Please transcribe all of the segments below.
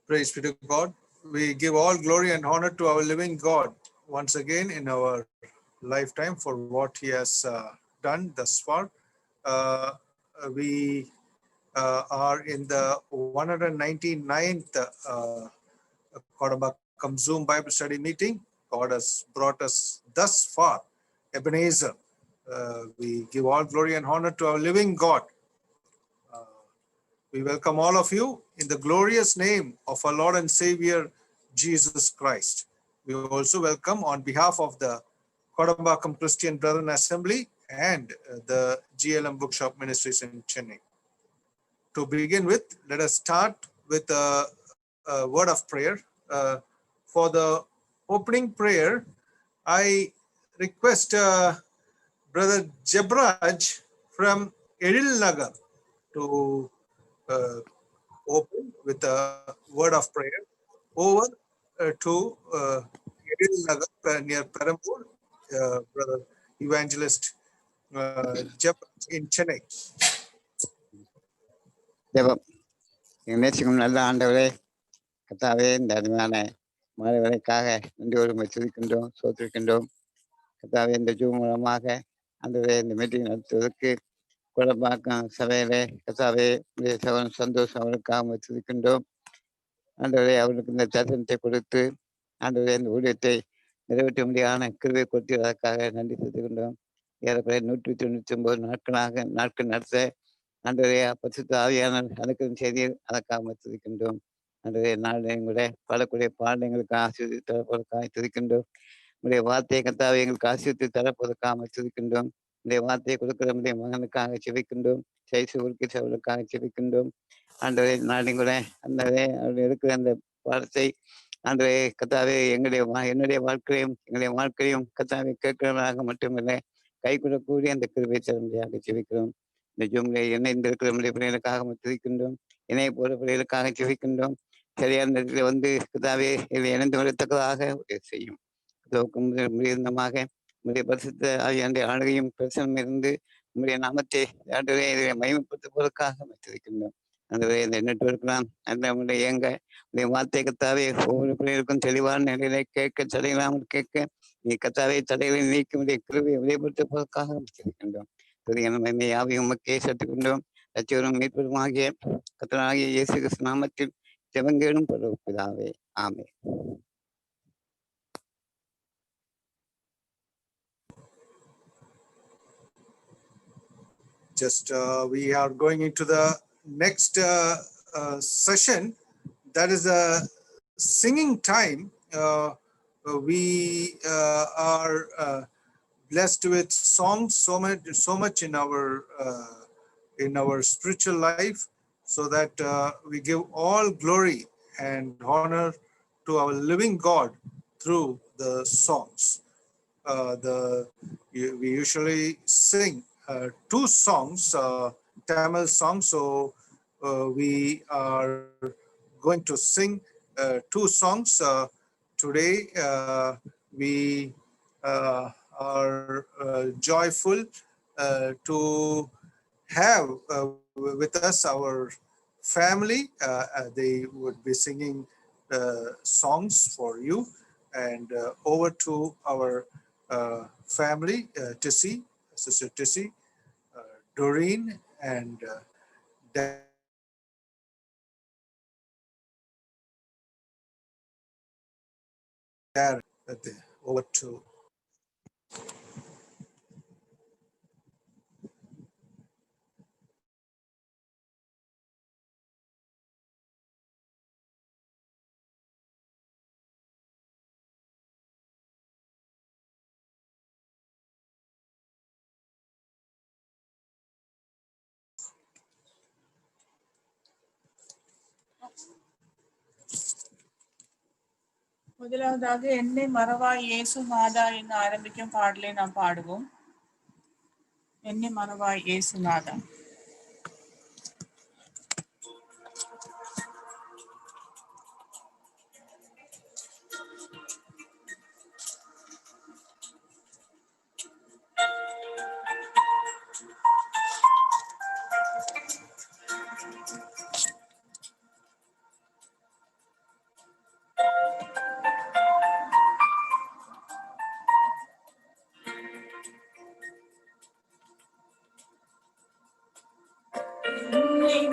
Praise be to God. We give all glory and honor to our living God once again in our lifetime for what He has done thus far. Uh, we are in the 199th Kodambakam Zoom Bible study meeting. God has brought us thus far. Ebenezer. We give all glory and honor to our living God. We welcome all of you in the glorious name of our Lord and Savior, Jesus Christ. We also welcome on behalf of the Kodambakam Christian Brethren Assembly and the GLM Bookshop Ministries in Chennai. To begin with, let us start with a word of prayer. For the opening prayer, I request Brother Jebraj from Edil Nagar to open with a word of prayer. Over to Edil Nagar near Perambur, Brother Evangelist Jebraj in Chennai. ஜெபம். நேசிக்கும் நல்ல ஆண்டவரே, கர்த்தாவே, இந்த அருமையான மாலை வேளைக்காக நன்றியோடு துதிக்கின்றோம், சோத்திருக்கின்றோம். கர்த்தாவே, இந்த ஜூம் மூலமாக ஆண்டவரே இந்த மீட்டிங் நடத்துவதற்கு குளப்பாக்கம் சபையிலே கர்த்தாவே இந்த சகோதரன் சந்தோஷம் அவர்களுக்காக துதிக்கின்றோம். ஆண்டவரே, அவர்களுக்கு இந்த தரிசனத்தை கொடுத்து ஆண்டவரே இந்த ஊழியத்தை நிறைவேற்ற முடியாத கிருபை கொடுத்து அதற்காக நன்றி செலுத்துகின்றோம். ஏறக்குறைய 199 நாட்கள் நடத்த ஆண்டவரே பரிசுத்த ஆவியானவர் அனுக்கிற செய்தியில் அதற்காக துதிக்கின்றோம். ஆண்டவரே நாளையும் கூட பாடக்கூடிய பாடங்களுக்கு ஆசீர்வதித்து தரப்பதற்காக துதிக்கின்றோம். உடைய வார்த்தையை கர்த்தாவே எங்களுக்கு ஆசீர்வதித்து தரப்பதற்காக துதிக்கின்றோம். உடைய வார்த்தையை கொடுக்கிற நம்முடைய மகனுக்காக செபிக்கின்றோம். செய்திகளுக்கு செவலுக்காக செபிக்கின்றோம். ஆண்டவரே நாளையும் கூட ஆண்டவரே அவருடைய இருக்கிற அந்த பாடத்தை ஆண்டவரே கர்த்தாவே என்னுடைய வாழ்க்கையும் கர்த்தாவே கேட்கிறவர்களாக மட்டுமில்லை கை கொள்ளக்கூடிய அந்த கிருபை தரும்படியாக செபிக்கிறோம். இந்த ஜூம்ல இணைந்து இருக்கிற நம்முடைய பிள்ளைகளுக்காக துதிக்கின்றோம். இணைய போற பிள்ளைகளுக்காக செபிக்கின்றோம். சரியான நேரத்தில் வந்து கர்த்தாவே இதை இணைந்து வரத்தக்கதாக உதவி செய்யும். முடிந்தமாக நம்முடைய பரிசுத்த ஆகிய ஆளுகையும் பிரசனம் இருந்து நம்முடைய நாமத்தை ஆண்டவரே இதை மகிமைப்படுத்துவதற்காக துதிக்கின்றோம். ஆண்டவரே இந்த நெட்வொர்க்லாம் அந்த நம்முடைய உடைய வார்த்தை கர்த்தாவே ஒவ்வொரு பிள்ளைகளுக்கும் தெளிவான நிலையில கேட்க தடையில்லாமல் கேட்க நீ கர்த்தாவே தடைகளை நீக்கி உடைய கிருபையை விளைவுபடுத்துவதற்காக துதிக்கின்றோம். துதியான யாவையும் உமக்கே சேர்த்துக்கொண்டோம். லட்சியரும் மீட்பதுமாகிய கர்த்தராகிய இயேசு கிறிஸ்து நாமத்தில் ஜெபங்கேடும் பிதாவே, ஆமென். Just we are going into the next session, that is a singing time. We are blessed with songs so much in our spiritual life, so that we give all glory and honor to our living God through the songs. We usually sing two songs, Tamil songs. So we are going to sing two songs today. We are joyful to have with us our family. They would be singing songs for you. And over to our family, Tissy, Sister Tissy, Doreen, and Darren. Over to. முதலாவதாக என்னை மறவாய் இயேசு நாதா என்று ஆரம்பிக்கும் பாடலை நாம் பாடுவோம். என்னை மறவாய் இயேசு நாதா.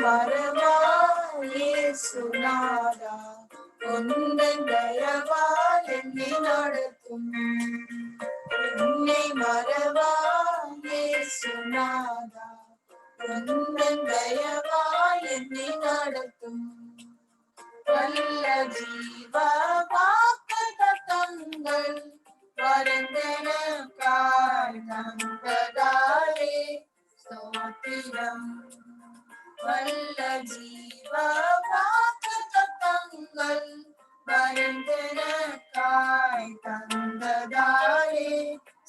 மறவா இயேசுநாதா உந்தன் தயவால் என்னை நடத்தும் என்னை மறவா இயேசுநாதா உந்தன் தயவால் என்னை நடத்தும் நல்ல ஜீவ வாக்குத்தத்தங்கள் வருந்தனக்காய் தந்ததாலே ஸ்தோத்திரம் நல்ல ஜீவ வாக்குத்தத்தங்கள் வருந்தனக்காய் தந்ததாலே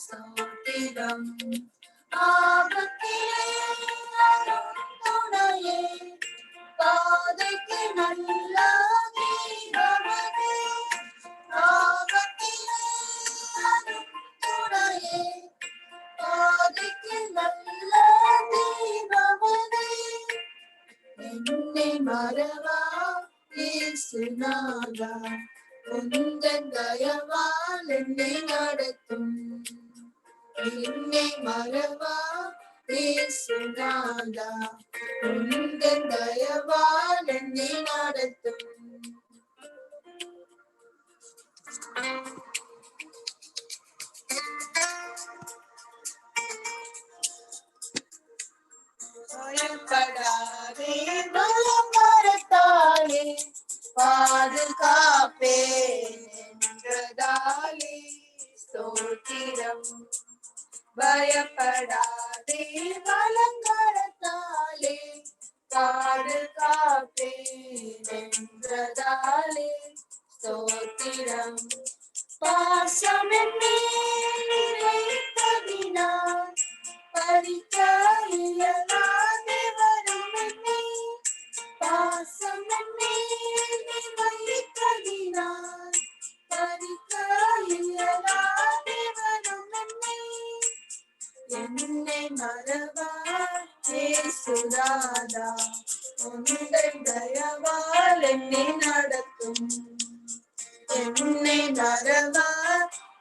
ஸ்தோத்திரம் ஆபத்திலே அருள் துணையே பாதைக்கு நல்ல தீபமதே ஆபத்திலே அருள் துணையே பாதைக்கு நல்ல தீபமதே என்னை மறவா இயேசுநாதா உந்தன் தயவால் என்னை நடத்தும் என்னை மறவா இயேசுநாதா உந்தன் தயவால் என்னை நடத்தும் பயப்படாதே பலம் வரத்தாலே பாதுகாப்பேன் என்றதாலே ஸ்தோத்திரம் பயப்படாதே பலம் வரத்தாலே பாதுகாப்பேன் என்றதாலே ஸ்தோத்திரம் பாசம் வைத்ததினால் பறிக்க இயலாதே வரும் என்னை பாசம் வைத்ததினால் பறிக்க இயலாதே வரும் என்னை மறவா இயேசுநாதா உந்தன் தயவால் என்னை நடத்தும் என்னை மறவா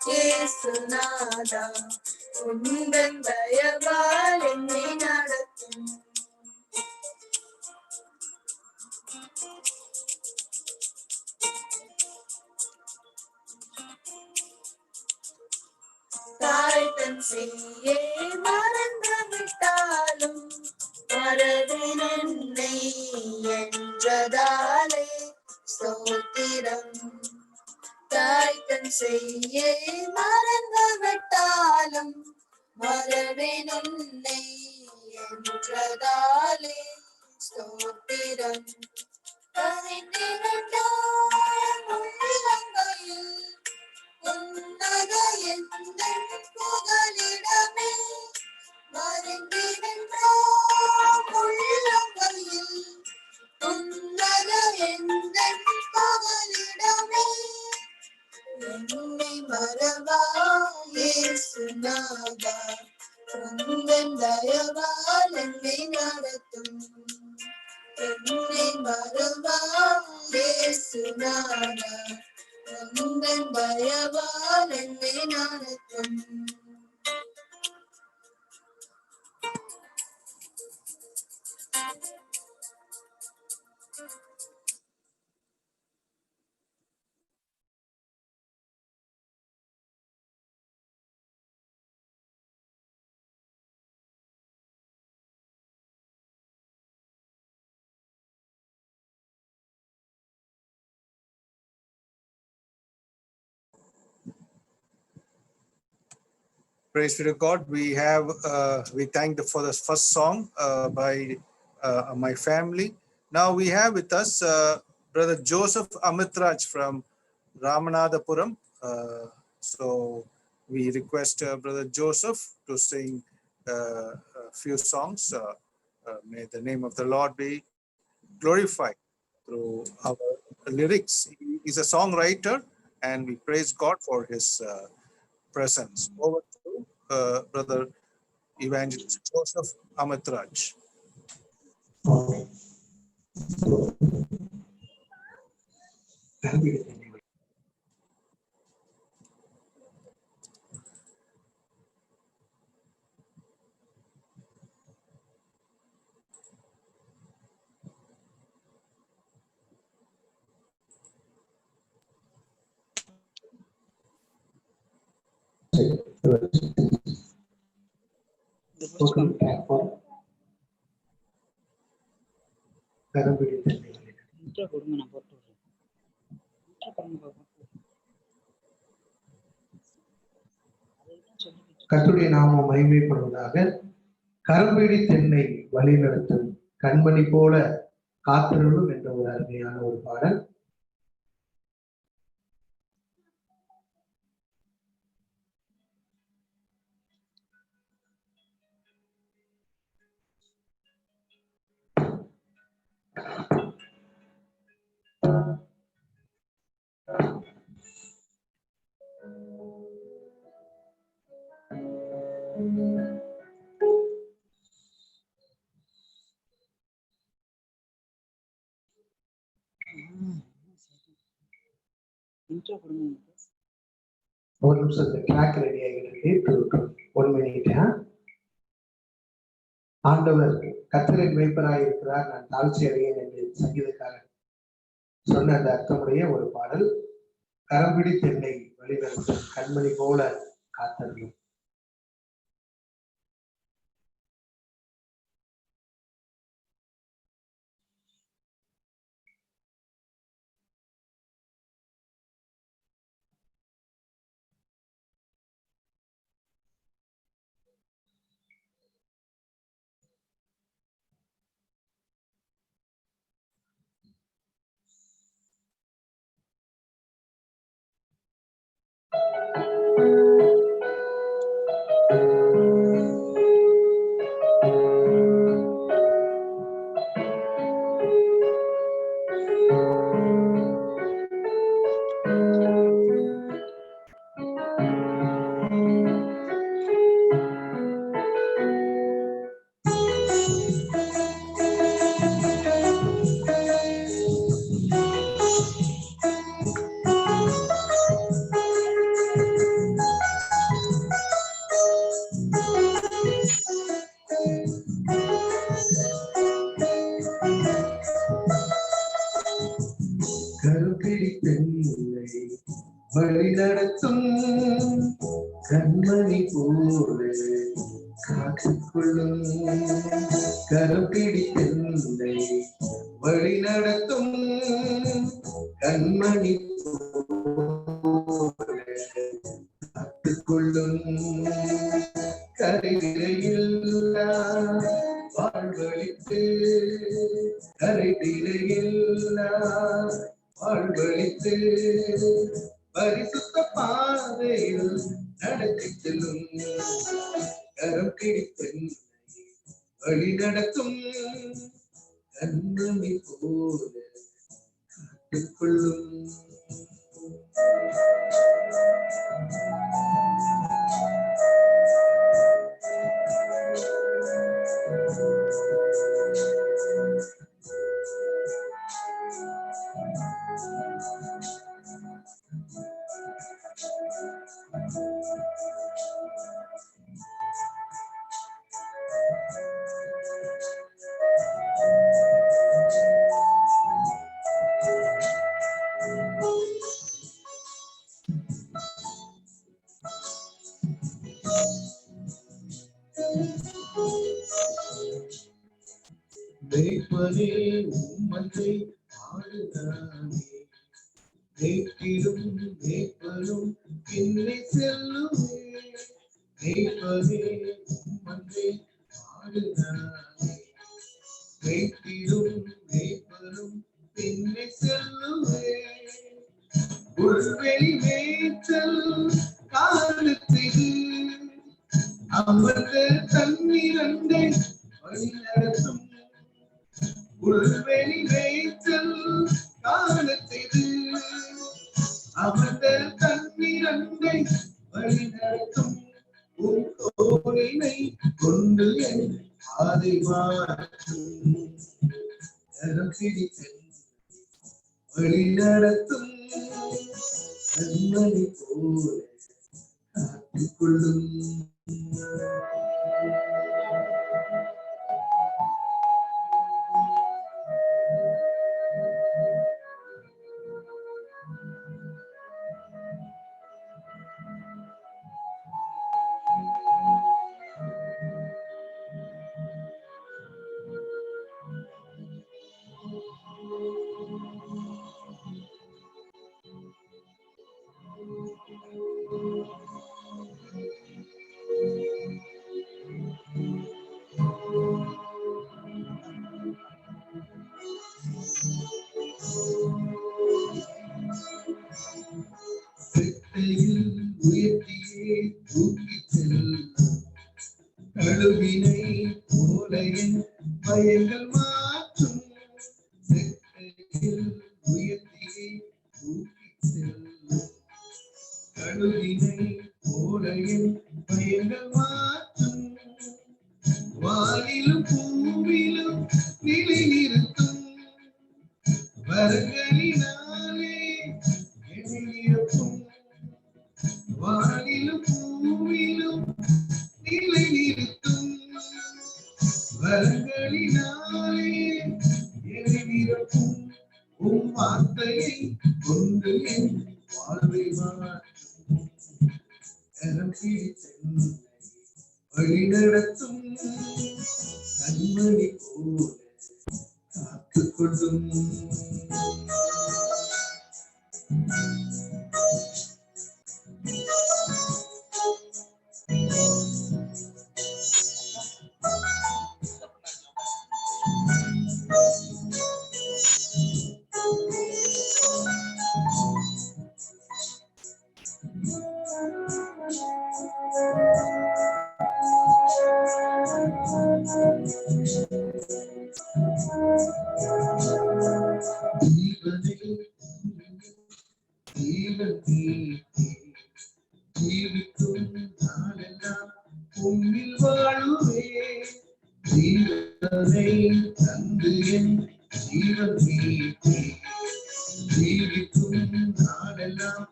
இயேசுநாதா உந்தன் தயவால் என்னை நடத்தும் தாய் தன் செய்யே மறந்து விட்டாலும் மறவேன் என்னை என்றதாலே ஸ்தோத்திரம் தாய் தன் செய்யே மறந்து விட்டாலும் மறவேன் என்னை என்றதாலே ஸ்தோத்திரம் உள்ளங்கையில் உன்னத எந்தன் புகலிடமே மறைந்திருந்தோம் உள்ளங்கையில் உன்னத எந்தன் புகலிடமே என்னை மறவா இயேசுநாதா உந்தன் தயவால் என்னை நடத்தும் என்னை மறவா இயேசுநாதா உந்தன் தயவால் என்னை நடத்தும் Praise be to God. We thank for the first song by my family. Now we have with us Brother Joseph Amitraj from Ramanathapuram. So we request Brother Joseph to sing a few songs. May the name of the Lord be glorified through our lyrics. He is a songwriter, and we praise God for his presence. Over to Brother Evangelist Joseph Amitraj. கர்த்தருடைய நாமம் மகிமைப்படுவதாக. கரம்பிடி தென்னை வழி நடத்தும் கண்மணி போல காத்திருளும் என்ற ஒரு அருமையான ஒரு பாடல். ஒரு நிமிஷம் இந்த ட்ராக் ரெடி ஆகிட்டு 1 minute. ஆண்டவர் கர்த்தரின் மேய்ப்பராய் இருக்கிறார், நான் தாழ்ச்சி அடையேன் என்று சங்கீதக்காரன் சொன்ன அந்த அர்த்தமுடைய ஒரு பாடல். கரம்பிடி தென்னை வழிநடத்தும் கண்மணி போல காத்தருளும். கருப்பிடி தென்னை வழி நடத்தும் கண்மணி போல காத்துக்கொள்ளும். கருப்பிடி தென்னை வழி நடத்தும் கண்மணி போல காத்துக்கொள்ளும். கரையில்லா வாழ்வழித்து கரையில்லா வாழ்வழித்து பரிசுத்த பாதையில் நடத்தி செல்லும். கரம் பிடித்து வழி நடத்தும் கண்மணி போல காத்துக்கொள்ளும். மேய்ப்பனே உம்மன்றை ஆடுதானே, மேய்ப்பிலும் மேய்ப்பலும் பின்னே செல்லுமே. மேய்ப்பனே உம்மன்றை ஆடுதானே, மேய்ப்பிலும் மேய்ப்பலும் பின்னே செல்லுமே. உள்வெளி மேய்ச்சல் காலத்திது அமர்ந்த தண்ணீரண்டை வழி நடத்தும். உள்வெளி மேய்ச்சல் காலத்திது அமர்ந்த தண்ணீரண்டை வழி நடத்தும். உன் கோலினை கொண்டு என் பாதை மாற்றும். கரம் பிடித்து வழி நடத்தும் கண்மணி போல காத்துக்கொள்ளும். கழுவினை போல என் பயங்கள் மாற்றும் செக்கையில் உயர்த்தியை தூக்கி செல்லும் கழுவினை போல என் பயங்கள் மாற்றும் வானிலும் பூவிலும் நிலை நிறுத்தும் வரங்களினாலே என்னை நிரப்பும் வானிலும் பூவிலும் நிலை நிறுத்தும் வரங்களினாலே என்னை நிரப்பும் வார்த்தையை கொண்டு என் வாழ்வை மாற்றும் கரம் பிடித்தென்னை வழி நடத்தும் கண்மணி போல காத்துக் கொள்ளும் ஜீவிக்கும் நாளெல்லாம் உம்மில் வாழுவே ஜீவனை தந்து என் ஜீவன் நீக்கி ஜீவிக்கும் நாளெல்லாம்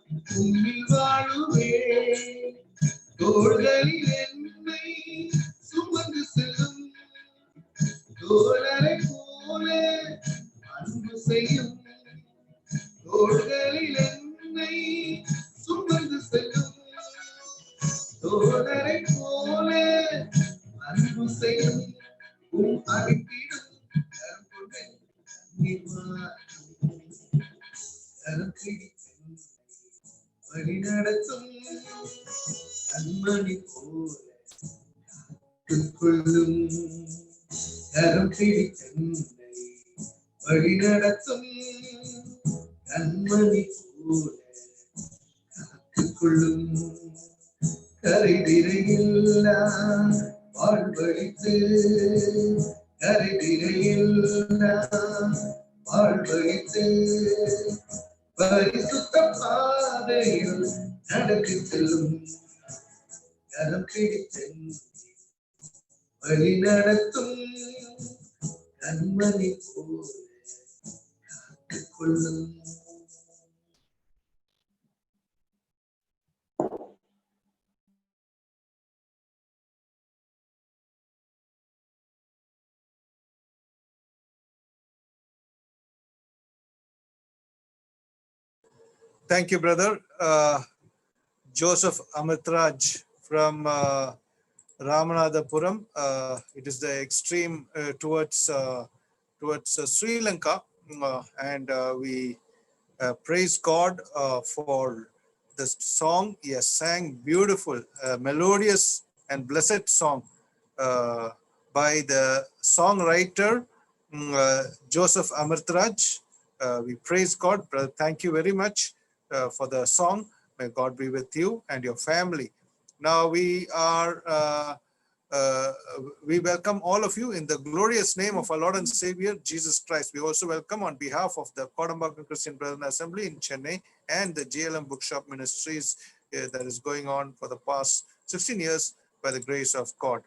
உம்மில் வாழுவே தோள்களில் என்னை சுமந்து செல்லும் தோழரை போல அன்பு செய்யும் தோள்களில் என்னை சுமந்து செல்லும் தோழரை போல அன்பு செய்யும் அழைப்பிடும் வழி நடத்தும் கண்மணி போல கொள்ளும் கரம் பிடித்தென்னை வழி நடத்தும் கண்மணி போல காத்துக்கொள்ளும் கரை திரையெல்லாம் வாழ்வழித்து கரை திரையெல்லாம் வாழ்வழித்து பரிசுத்த பாதையில் நடத்தி செல்லும் கரம் பிடித்தென்னை வழி நடத்தும் கண்மணி போல காத்துக்கொள்ளும் Thank you, brother. Joseph Amitraj from Ramanathapuram. It is the extreme towards Sri Lanka, and we praise God for the song he has sang. Beautiful, melodious, and blessed song by the songwriter Joseph Amitraj. We praise God, brother. Thank you very much for the song. May God be with you and your family. Now we welcome all of you in the glorious name of our Lord and Savior Jesus Christ. We also welcome on behalf of the Kodambakkam Christian Brethren Assembly in Chennai and the JLM Bookshop Ministries that is going on for the past 16 years by the grace of God.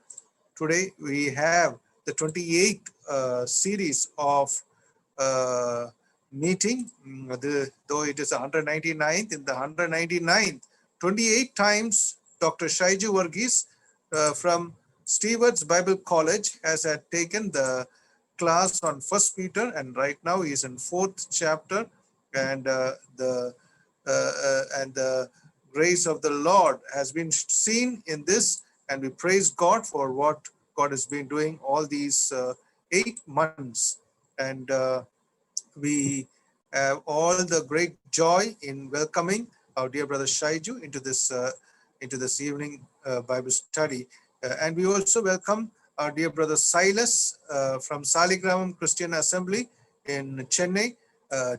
Today we have the 28th series of meeting, though it is 199th. In the 199th, 28 times Dr. Shaiju Varghese from Stewart's Bible College has taken the class on 1 Peter, and right now he is in 4th chapter, and the grace of the Lord has been seen in this, and we praise God for what God has been doing all these 8 months. And we have all the great joy in welcoming our dear brother Shaiju into this evening Bible study. And we also welcome our dear brother Silas from Saligramam Christian Assembly in Chennai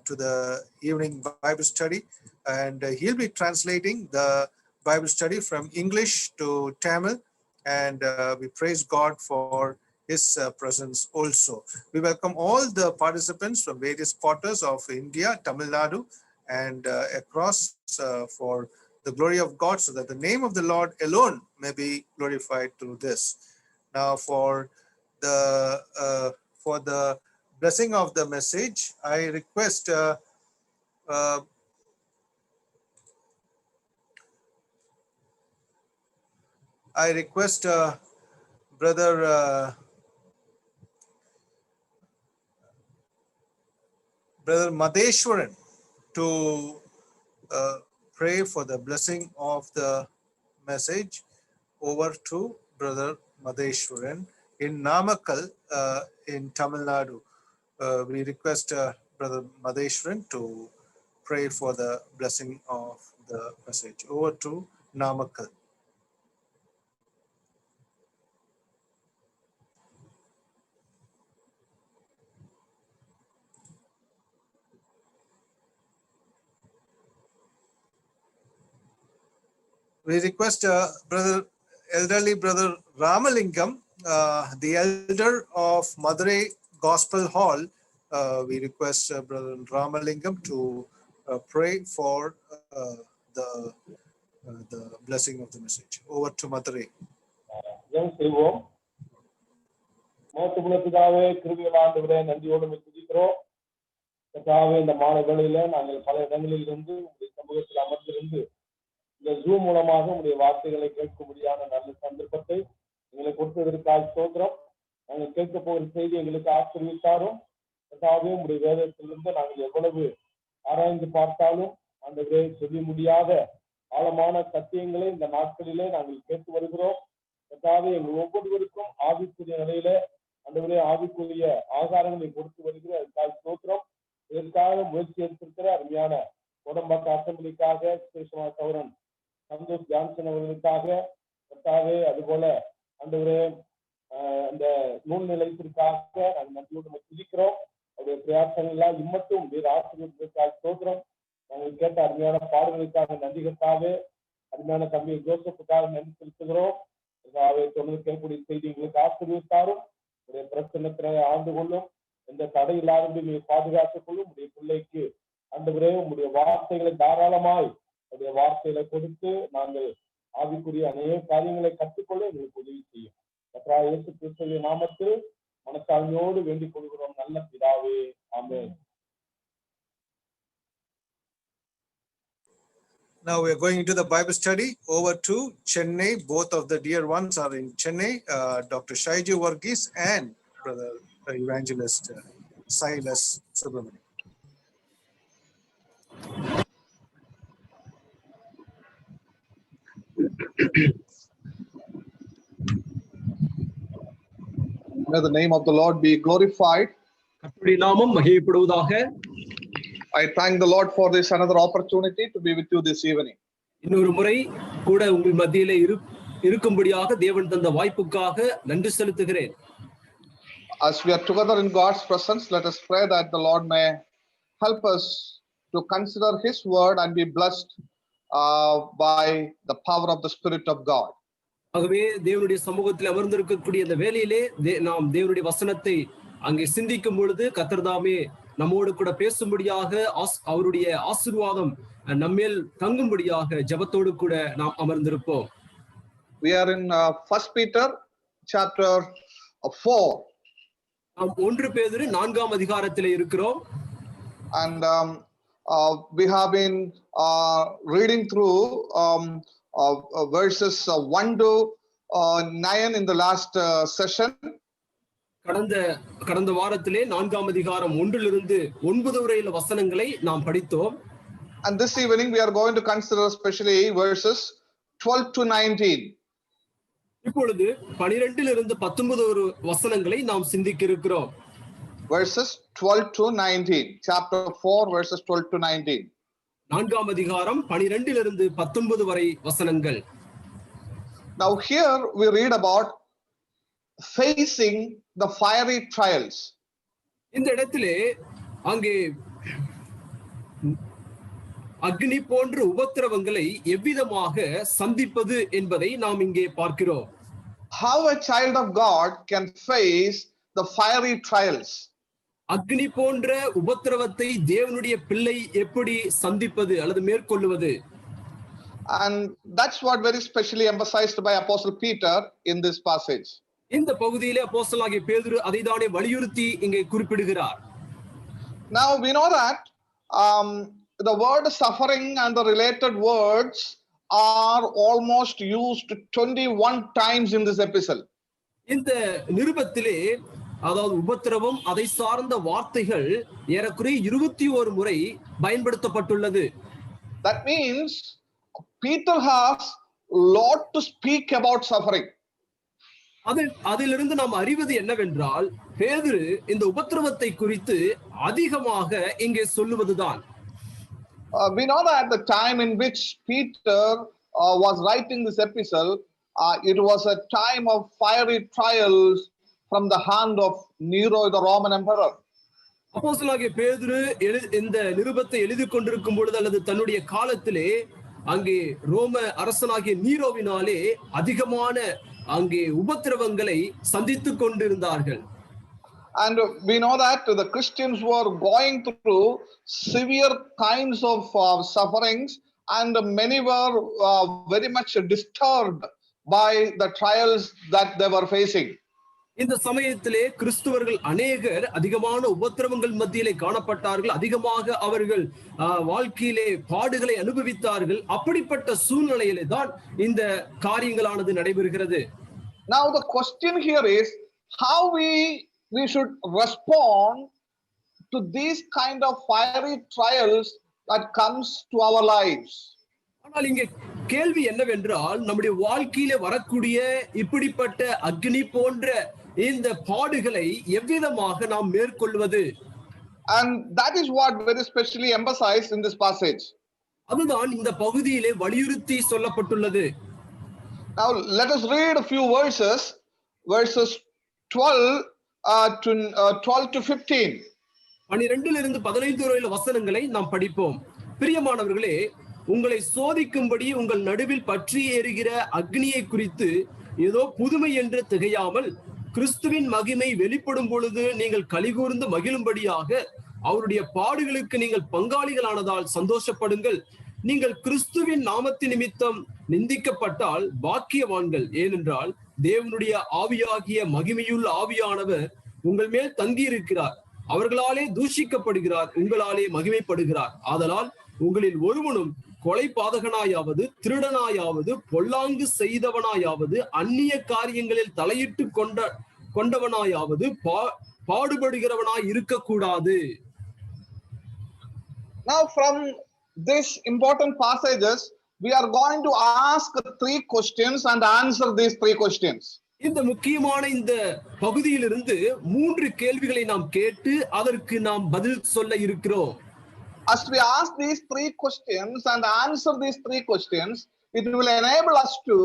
to the evening Bible study. And he'll be translating the Bible study from English to Tamil. and we praise God for his presence also. We welcome all the participants from various quarters of India, Tamil Nadu, and across for the glory of God, so that the name of the Lord alone may be glorified through this. Now for the blessing of the message, I request brother Madeshwaran to pray for the blessing of the message. Over to brother Madeshwaran in Namakkal in Tamil Nadu. We request brother Madeshwaran to pray for the blessing of the message. Over to Namakkal. We request elderly brother Ramalingam, the elder of Madurai Gospel Hall. We request brother Ramalingam to pray for the blessing of the message. Over to Madurai. ஜெபம் செய்வோம். மோசமுள்ள பிதாவே, கிருபையுள்ள ஆண்டவரே, நன்றியோடு உம்மை துதிக்கிறோம். கர்த்தாவே, இந்த மாலை வேளையில நாங்கள் பல இடங்களில் இருந்து உங்களுடைய சமூகத்தில் அமர்ந்திருந்து இந்த ஜூம் மூலமாக உங்களுடைய வார்த்தைகளை கேட்கும்படியான நல்ல சந்தர்ப்பத்தை எங்களை கொடுத்ததற்காக ஸ்தோத்திரம். நாங்கள் கேட்க போகிற செய்தி எங்களுக்கு ஆசீர்வதித்தாரும். கர்த்தாவே, உங்களுடைய வேதத்திலிருந்து நாங்கள் எவ்வளவு ஆராய்ந்து பார்த்தாலும் ஆண்டவரே சொல்லி முடியாத ஆழமான சத்தியங்களை இந்த நாட்களிலே நாங்கள் கேட்டு வருகிறோம். கர்த்தாவே, எங்கள் ஒவ்வொருவருக்கும் ஆவிக்குரிய நிலையில ஆண்டவரே ஆவிக்குரிய ஆகாரங்களை கொடுத்து வருகிற அதுக்காக ஸ்தோத்திரம். இதற்காக முயற்சி எடுத்திருக்கிற அருமையான கோடம்பாக்க அசம்பிளிக்காக விசேஷமா சௌரன் சந்தோஷ் ஜான்சன் அவர்களுக்காக கர்த்தாவே, அதுபோல ஆண்டவரே அந்த நூல் நிலையத்திற்காக நாங்கள் நன்றியோடு துதிக்கிறோம். அவருடைய பிரயாசங்கள் எல்லாம் இம்மட்டும் வேறு ஆசிரியர்களுக்காக ஸ்தோத்திரம். நாங்கள் கேட்ட அருமையான பாடல்களுக்காக நன்றிகளுக்காக அருமையான தம்பி ஜோசப்புக்காக நன்றி செலுத்துகிறோம். தொடர்ந்து கேட்கக்கூடிய செய்தி எங்களுக்கு ஆசீர்வதித்தாரும். உடைய பிரச்சனத்தினை ஆண்டு கொள்ளும், எந்த தடை இல்லாத பாதுகாத்துக் கொள்ளும். உடைய பிள்ளைக்கு ஆண்டவரே உங்களுடைய வார்த்தைகளை தாராளமாய் உடைய வார்த்தைகளை கொடுத்து நாங்கள் ஆவிக்குரிய அநேக காரியங்களை கற்றுக்கொள்ள எங்களுக்கு உதவி செய்யும். கர்த்தராகிய இயேசு கிறிஸ்துவின் நாமத்தில் மனத்தாழ்மையோடு வேண்டிக் கொள்கிறோம் நல்ல பிதாவே, ஆமென். Now we are going into the Bible study. Over to Chennai. Both of the dear ones are in Chennai. Dr. Shaiju Varghese and brother evangelist Silas Subramanian. May the name of the Lord be glorified. கர்த்தருடைய நாமம் மகிமைப்படுவதாக. I thank the Lord for this another opportunity to be with you this evening. இன்னொரு முறை கூட உங்கள் மத்தியிலே இருக்கும்படியாக தேவன் தந்த வாய்ப்புக்காக நன்றி செலுத்துகிறேன். As we are together in God's presence, let us pray that the Lord may help us to consider His word and be blessed by the power of the Spirit of God. ஆகவே தேவனுடைய சமூகத்தில் அமர்ந்திருக்கக்கூடிய அந்த வேளையிலே நாம் தேவனுடைய வசனத்தை அங்கே சிந்திக்கும் பொழுது கர்த்தர் தாமே நம்மோடு கூட பேசும்படியாக அவருடைய ஆசீர்வாதம் நம்மேல் தங்கும்படியாக ஜெபத்தோடு கூட நாம் அமர்ந்திருப்போம். We are in 1 Peter chapter 4. நாம் 1 பேதுரு 4ஆம் அதிகாரத்திலே இருக்கிறோம். And we have been reading through verses 1 to 9 in the last session. கடந்த வாரத்திலே 4ஆம் அதிகாரம் 1 to 9 வரையில வசனங்களை நாம் படித்தோம். And this evening we are going to consider especially verses 12 to 19. இப்பொழுது 12 to 19 வசனங்களை நாம் சிந்திக்க இருக்கிறோம். Verses 12 to 19. Chapter 4 verses 12 to 19. 4ஆம் அதிகாரம் 12 to 19 வரை வசனங்கள். Now here we read about facing the fiery trials. இந்த இடத்திலே அங்கே அக்னி போன்ற உபத்திரவங்களை எவ்விதமாக சந்திப்பது என்பதை நாம் இங்கே பார்க்கிறோம். how a child of God can face the fiery trials. அக்னி போன்ற உபத்திரவத்தை தேவனுடைய பிள்ளை எப்படி சந்திப்பது அல்லது மேற்கொள்வது? And that's what very specially emphasized by Apostle Peter in this passage. இந்த பகுதியிலே அப்போஸ்தலனாகிய பேதுரு அதைதானே வலியுறுத்தி இங்கே குறிப்பிடுகிறார். Now we know that the word suffering and the related words are almost used 21 times in this epistle. இந்த நிருபத்திலே அதாவது உபத்திரவம் அதை சார்ந்த வார்த்தைகள் ஏறக்குறைய 21 முறை பயன்படுத்தப்பட்டுள்ளது. That means Peter has lot to speak about suffering. அதிலிருந்து நாம் அறிவது என்னவென்றால் பேதுரு இந்த உபத்திரவத்தை குறித்து அதிகமாக இங்கே சொல்லுவதுதான். We know that the time in which Peter was writing this epistle, it was a time of fiery trials from the hand of Nero, the Roman emperor. அப்போஸ்தலனாகிய பேதுரு இந்த நிருபத்தை எழுதி கொண்டிருக்கும் பொழுது அல்லது தன்னுடைய காலத்திலே அங்கே ரோம அரசனாகிய நீரோவினாலே அதிகமான அங்கே உபத்திரவங்களை சந்தித்துக் கொண்டிருந்தார்கள். And we know that the Christians were going through severe kinds of sufferings, and many were very much disturbed by the trials that they were facing. இந்த சமயத்திலே கிறிஸ்துவர்கள் அநேகர் அதிகமான உபத்திரவங்கள் மத்தியிலே காணப்பட்டார்கள். அதிகமாக அவர்கள் வாழ்க்கையிலே பாடுகளை அனுபவித்தார்கள். அப்படிப்பட்ட சூழ்நிலையிலே தான் இந்த காரியங்களானது நடைபெறுகிறது. Now the question here is how we should respond to these kind of fiery trials that comes to our lives. ஆனால் இங்கே கேள்வி என்னவென்றால் நம்முடைய வாழ்க்கையிலே வரக்கூடிய இப்படிப்பட்ட அக்னி போன்ற இந்த பாடுகளை எவ்விதமாக நாம் மேற்கொள்வது? And that is what very specially emphasized in this passage. அதுதான் இந்த பகுதியிலே வலியுறுத்தி சொல்லப்பட்டுள்ளது. Now let us read a few verses 12 to 15. 12 15 வரையில வசனங்களை நாம் படிப்போம். பிரியமானவர்களே, உங்களை சோதிக்கும்படி உங்கள் நடுவில் பற்றி எரிகிற அக்னியை குறித்து ஏதோ புதுமை என்று திகையாமல் கிறிஸ்துவின் மகிமை வெளிப்படும் பொழுது நீங்கள் கலிகூர்ந்து மகிழும்படியாக அவருடைய பாடுகளுக்கு நீங்கள் பங்காளிகளானதால் சந்தோஷப்படுங்கள். நீங்கள் கிறிஸ்துவின் நாமத்தின் நிமித்தம் நிந்திக்கப்பட்டால் பாக்கியவான்கள். ஏனென்றால் தேவனுடைய ஆவியாகிய மகிமையுள்ள ஆவியானவர் உங்கள் மேல் தங்கி இருக்கிறார். அவர்களாலே தூஷிக்கப்படுகிறார், உங்களாலே மகிமைப்படுகிறார். ஆதலால் உங்களில் ஒருவனும் கொலை பாதகனாயாவது, திருடனாயாவது, பொல்லாங்கு செய்தவனாயாவது, அந்நிய காரியங்களில் தலையிட்டு கொண்டவனாயாவது பாடுபடுகிறவனாய் இருக்கக்கூடாது. Now from this important passages we are going to ask 3 questions and answer these 3 questions. இந்த முக்கியமான இந்த பகுதியிலிருந்து 3 கேள்விகளை நாம் கேட்டு அதற்கு நாம் பதில் சொல்ல இருக்கிறோம். As we ask these 3 questions and answer these 3 questions, it will enable us to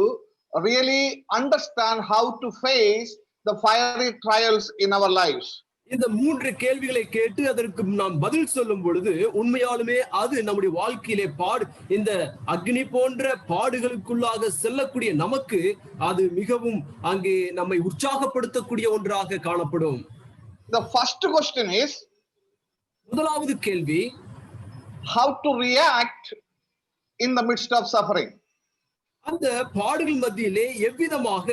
really understand how to face the fiery trials in our lives. இந்த 3 கேள்விகளை கேட்டு அதற்கு நாம் பதில் சொல்லும் பொழுது உண்மையாலுமே அது நம்முடைய வாழ்க்கையிலே இந்த அக்னி போன்ற பாடுகளுக்குள்ளாக செல்லக்கூடிய நமக்கு அது மிகவும் அங்கே நம்மை உற்சாகப்படுத்தக்கூடிய ஒன்றாக காணப்படும். The first question is, முதலாவது கேள்வி, how to react in the midst of suffering. அந்த பாடுகள் மத்தியிலே எவ்விதமாக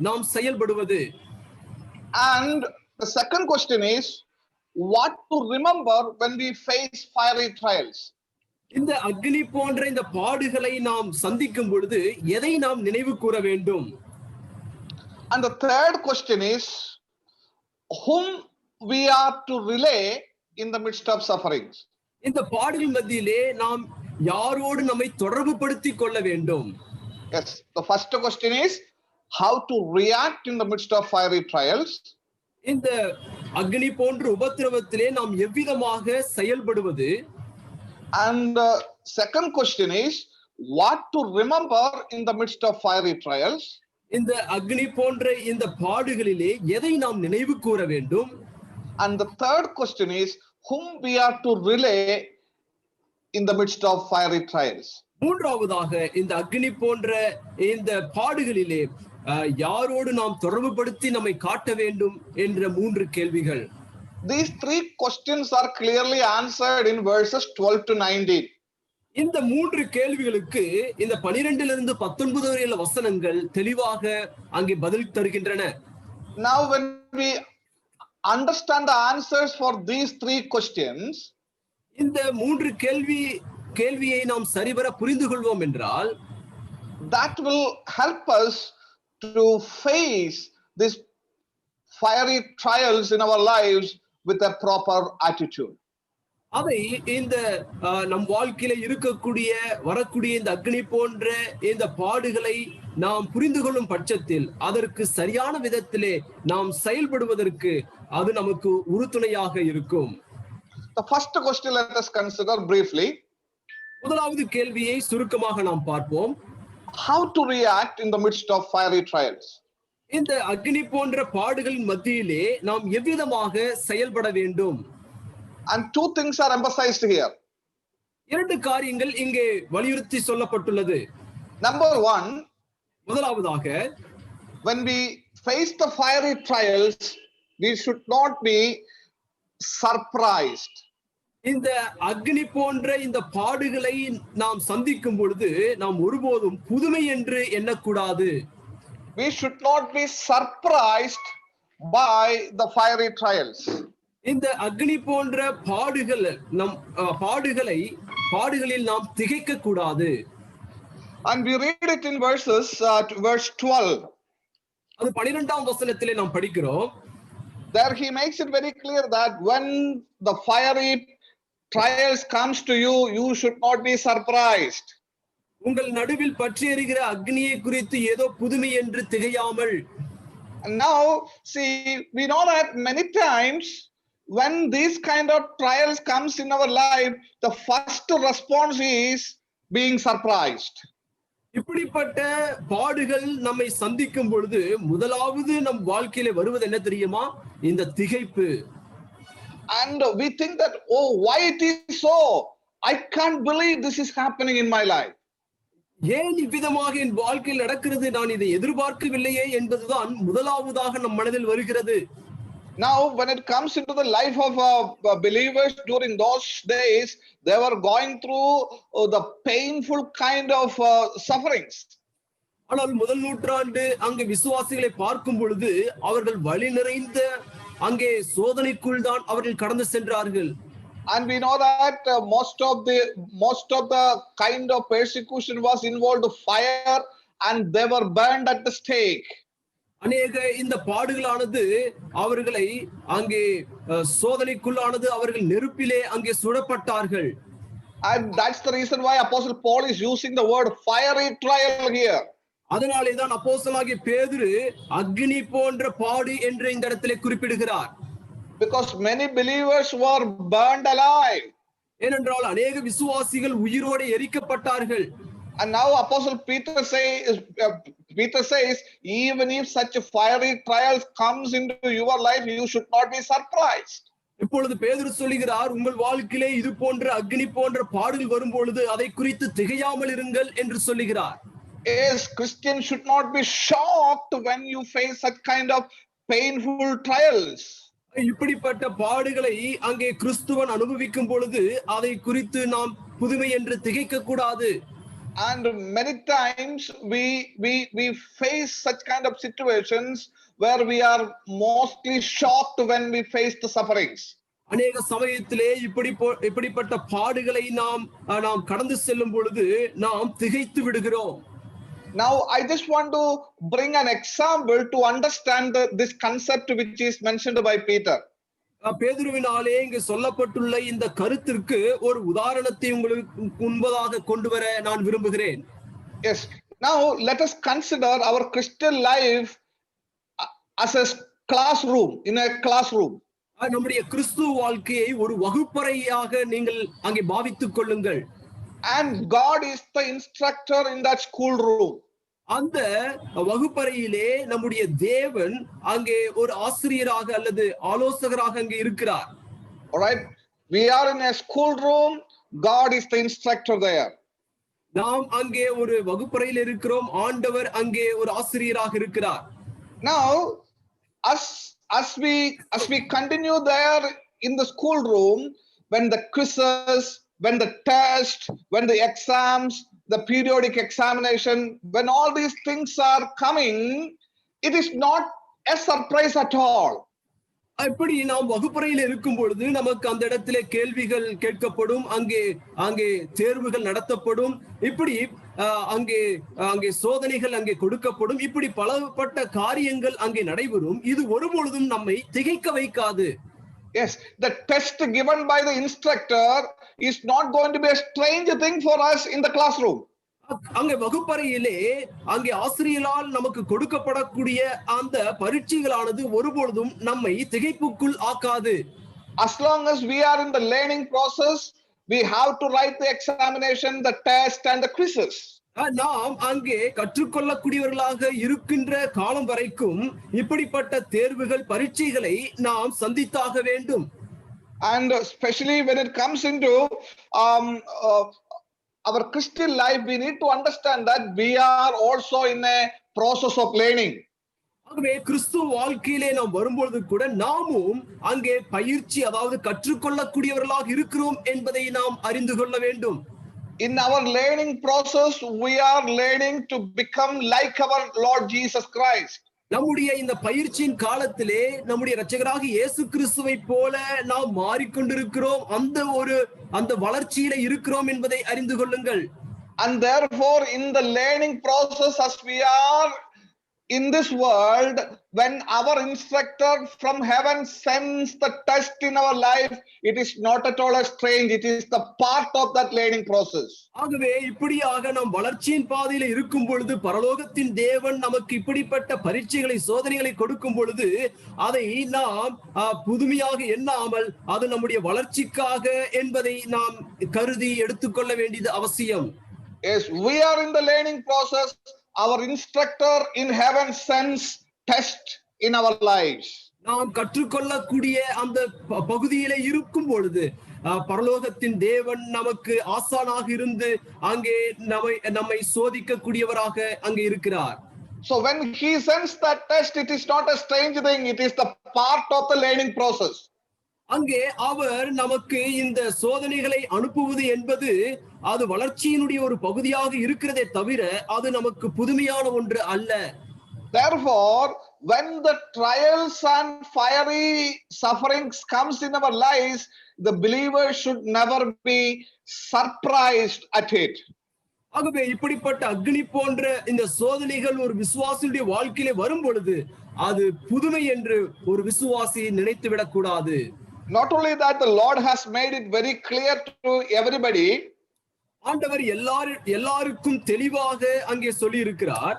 நாம் செயல்படுவது? And the second question is, what to remember when we face fiery trials. இந்த அக்னி போன்ற இந்த பாடுகளை நாம் சந்திக்கும் பொழுது எதை நாம் நினைவு கூற வேண்டும்? And the third question is, whom we are to relay in the midst of sufferings. இந்த பாடுகள் மத்தியிலே நாம் யாரோடு நம்மை தொடர்பு படுத்திக் கொள்ள வேண்டும்? Yes, the first question is how to react in the midst of fiery trials. இந்த அக்னி போன்ற உபத்திரவத்திலே நாம் எவ்விதமாக செயல்படுவது? And the second question is what to remember in the midst of fiery trials. இந்த அக்னி போன்ற இந்த பாடுகளிலே எதை நாம் நினைவு கூற வேண்டும்? And the third question is whom we are to relay in the midst of fiery trials. மூன்றாவதாக இந்த அக்னி போன்ற இந்த பாடுகளிலே யாரோடு நாம் தொடர்புபடுத்தி நம்மை காட்ட வேண்டும் என்ற 3 கேள்விகள். These 3 questions are clearly answered in verses 12 to 19. இந்த 3 கேள்விகளுக்கு இந்த 12 - 19 வரையுள்ள வசனங்கள் தெளிவாக அங்கே பதில் தருகின்றன. Now when we understand the answers for these 3 questions, இந்த 3 கேள்வியை நாம் சரிவர புரிந்து கொள்வோம் என்றால், that will help us to face these fiery trials in our lives with a proper attitude. அதை இந்த நம் வாழ்க்கையில வரக்கூடிய இந்த அக்னி போன்ற இந்த பாடுகளை நாம் புரிந்து கொள்ளும் பட்சத்தில் அதற்கு சரியான விதத்திலே நாம் செயல்படுவதற்கு அது நமக்கு உறுதுணையாக இருக்கும். The first question let us consider briefly. முதலாவது கேள்வியை சுருக்கமாக நாம் பார்ப்போம். How to react in the midst of fiery trials? இந்த அக்னி போன்ற பாடுகளின் மத்தியிலே நாம் எவ்விதமாக செயல்பட வேண்டும்? And 2 things are emphasized here. 2 காரியங்கள் இங்கே வலியுறுத்தி சொல்லப்பட்டுள்ளது. Number 1, முதலாவதாக, when we face the fiery trials, we should not be surprised. இந்த அக்னி போன்ற இந்த பாடுகளை நாம் சந்திக்கும் பொழுது நாம் ஒருபோதும் புதுமை என்று எண்ணக்கூடாது. We should not be surprised by the fiery trials. இந்த அக்னி போன்ற பாடுகளில் நாம் திகைக்க கூடாது. And we read it in verse 12. அது 12ஆம் வசனத்திலே நாம் படிக்கிறோம். There he makes it very clear that when the fiery trials comes to you, you should not be surprised. உங்கள் நடுவில் பற்றி எரிகிற அக்னியை குறித்து ஏதோ புதுமை என்று திகையாமல். And now see, we know that many times when these kind of trials comes in our life, the first response is being surprised. இப்படிப்பட்ட பாடுகள் நம்மை சந்திக்கும் பொழுது முதலாவது நம் வாழ்க்கையில வருவது என்ன தெரியுமா? இந்த திகைப்பு. And we think that, oh, why it is so? I can't believe this is happening in my life. ஏன் இவ்விதமாக என் வாழ்க்கையில் நடக்கிறது, நான் இதை எதிர்பார்க்கவில்லையே என்பதுதான் முதலாவதாக நம் மனதில் வருகிறது. Now when it comes into the life of believers during those days, they were going through the painful kind of sufferings. ஆனால் முதல் நூற்றாண்டு அங்கே விசுவாசிகளை பார்க்கும் பொழுது அவர்கள் வலி நிறைந்த அங்கே சோதனைக்குள் தான் அவர்கள் கடந்து சென்றார்கள். And we know that most of the kind of persecution was involved fire, and they were burned at the stake. அநேக இந்த பாடுகளானது அவர்களை அங்கே சோதனைக்குள்ளானது அவர்கள் நெருப்பிலே அங்கே சுடப்பட்டார்கள். And that's the reason why Apostle Paul is using the word fiery trial here. அதனாலே தான் அப்போஸ்தலனாகிய பேதுரு அக்னி போன்ற பாடு என்று இந்த இடத்திலே குறிப்பிடுகிறார். Because many believers were burned alive. ஏனென்றால் அநேக விசுவாசிகள் உயிரோடு எரிக்கப்பட்டார்கள். And now Apostle Peter says, even if such a fiery trials comes into your life, you should not be surprised. இப்பொழுது பேதுரு சொல்லுகிறார், உங்கள் வாழ்க்கையிலே இது போன்ற அக்னி போன்ற பாடுகள் வரும் பொழுது அதை குறித்து திகையாமல் இருங்கள் என்று சொல்லுகிறார். Yes, Christians should not be shocked when you face such kind of painful trials. இப்படிப்பட்ட பாடுகளை அங்கே கிறிஸ்துவன் அனுபவிக்கும் பொழுது அதை குறித்து நாம் புதுமை என்று திகைக்க கூடாது. And many times we face such kind of situations where we are mostly shocked when we face the sufferings. அநேக சமயத்திலே இப்படிப்பட்ட பாடுகளை நாம் கடந்து செல்லும் பொழுது நாம் திகைத்து விடுகிறோம். Now I just want to bring an example to understand this concept which is mentioned by Peter. பேதுருவினாலே இங்கு சொல்லப்பட்டுள்ள இந்த கருத்திற்கு ஒரு உதாரணத்தை உங்களுக்கு முன்பதாக கொண்டு வர நான் விரும்புகிறேன். Yes. Now let us consider our Christian life as a classroom, in a classroom. நம்முடைய கிறிஸ்துவ வாழ்க்கையை ஒரு வகுப்பறையாக நீங்கள் அங்கே பாவித்துக் கொள்ளுங்கள். And God is the instructor in that school room. அந்த வகுப்பறையிலே நம்முடைய தேவன் அங்கே ஒரு ஆசிரியராக அல்லது ஆலோசகராக அங்கே இருக்கிறார். All right, we are in a school room. God is the instructor there. நாம் அங்கே ஒரு வகுப்பறையில் இருக்கிறோம், ஆண்டவர் அங்கே ஒரு ஆசிரியராக இருக்கிறார். Now, as we continue there in the schoolroom, when the quizzes, when the test, when the exams, the periodic examination, when all these things are coming, it is not a surprise at all. அப்படி நாம் வகுப்பறையில் இருக்கும் பொழுது நமக்கு அந்த இடத்திலே கேள்விகள் கேட்கப்படும், அங்கே தேர்வுகள் நடத்தப்படும், இப்படி அங்கே சோதனைகள் அங்கே கொடுக்கப்படும், இப்படி பலப்பட்ட காரியங்கள் அங்கே நடைபெறும். இது ஒருபொழுதும் நம்மை திகைக்க வைக்காது. Yes, the test given by the instructor is not going to be a strange thing for us in the classroom. அங்கே வகுப்பறையிலே அங்கே ஆசிரியரால் நமக்கு கொடுக்கப்படக்கூடிய அந்த பரீட்சைகளானது ஒருபொழுதும் நம்மை திகைப்புக்குள் ஆக்காது. As long as we are in the learning process, we have to write the examination, the test and the quizzes. நாம் அங்கே கற்றுக்கொள்ளக்கூடியவர்களாக இருக்கின்ற காலம் வரைக்கும் இப்படிப்பட்ட தேர்வுகள் பரீட்சைகளை நாம் சந்தித்தாக வேண்டும். And especially when it comes into our Christian life, we need to understand that we are also in a process of learning. ஆகவே கிறிஸ்துவ வாழ்க்கையிலே நாம் வரும்பொழுது கூட நாமும் அங்கே பயிற்சி, அதாவது கற்றுக்கொள்ளக்கூடியவர்களாக இருக்கிறோம் என்பதை நாம் அறிந்து கொள்ள வேண்டும். In our learning process, we are learning to become like our Lord Jesus Christ. நம்முடைய இந்த பயிற்சியின் காலத்திலே நம்முடைய இரட்சகராக இயேசு கிறிஸ்துவை போல நாம் மாறிக்கொண்டிருக்கிறோம், அந்த வளர்ச்சியில இருக்கிறோம் என்பதை அறிந்து கொள்ளுங்கள். And therefore, in the learning process, as we are in this world, when our instructor from heaven sends the test in our life, it is not at all a strange, it is the part of that learning process. ஆகவே இப்படியாக நாம் வளர்ச்சியின் பாதையில இருக்கும் பொழுது, பரலோகத்தின் தேவன் நமக்கு இப்படிப்பட்ட பரீட்சைகளை, சோதனைகளை கொடுக்கும் பொழுது அதை நாம் புதுமையாக எண்ணாமல் அது நம்முடைய வளர்ச்சிக்காக என்பதை நாம் கருதி எடுத்துக்கொள்ள வேண்டியது அவசியம். Yes, we are in the learning process. Our instructor in heaven sends test in our lives. நாம் கற்றுக்கொள்ளக்கூடிய அந்த பகுதியில இருக்கும் பொழுது பரலோகத்தின் தேவன் நமக்கு ஆசானாக இருந்து அங்கே நம்மை சோதிக்கக்கூடியவராக அங்கே இருக்கிறார். So when he sends that test, it is not a strange thing, it is the part of the learning process. அங்கே அவர் நமக்கு இந்த சோதனைகளை அனுப்புவது என்பது அது வளர்ச்சியினுடைய ஒரு பகுதியாக இருக்கிறதே தவிர அது நமக்கு புதுமையான ஒன்று அல்ல. Therefore, when the trials and fiery sufferings comes in our lives, the believer should never be surprised at it. ஆகவே இப்படிப்பட்ட அக்னி போன்ற இந்த சோதனைகள் ஒரு விசுவாசியுடைய வாழ்க்கையிலே வரும் பொழுது அது புதுமை என்று ஒரு விசுவாசி நினைத்து விடக்கூடாது. Not only that, the Lord has made it very clear to everybody. ஆண்டவர் எல்லாருக்கும் தெளிவாக அங்கே சொல்லி இருக்கிறார்,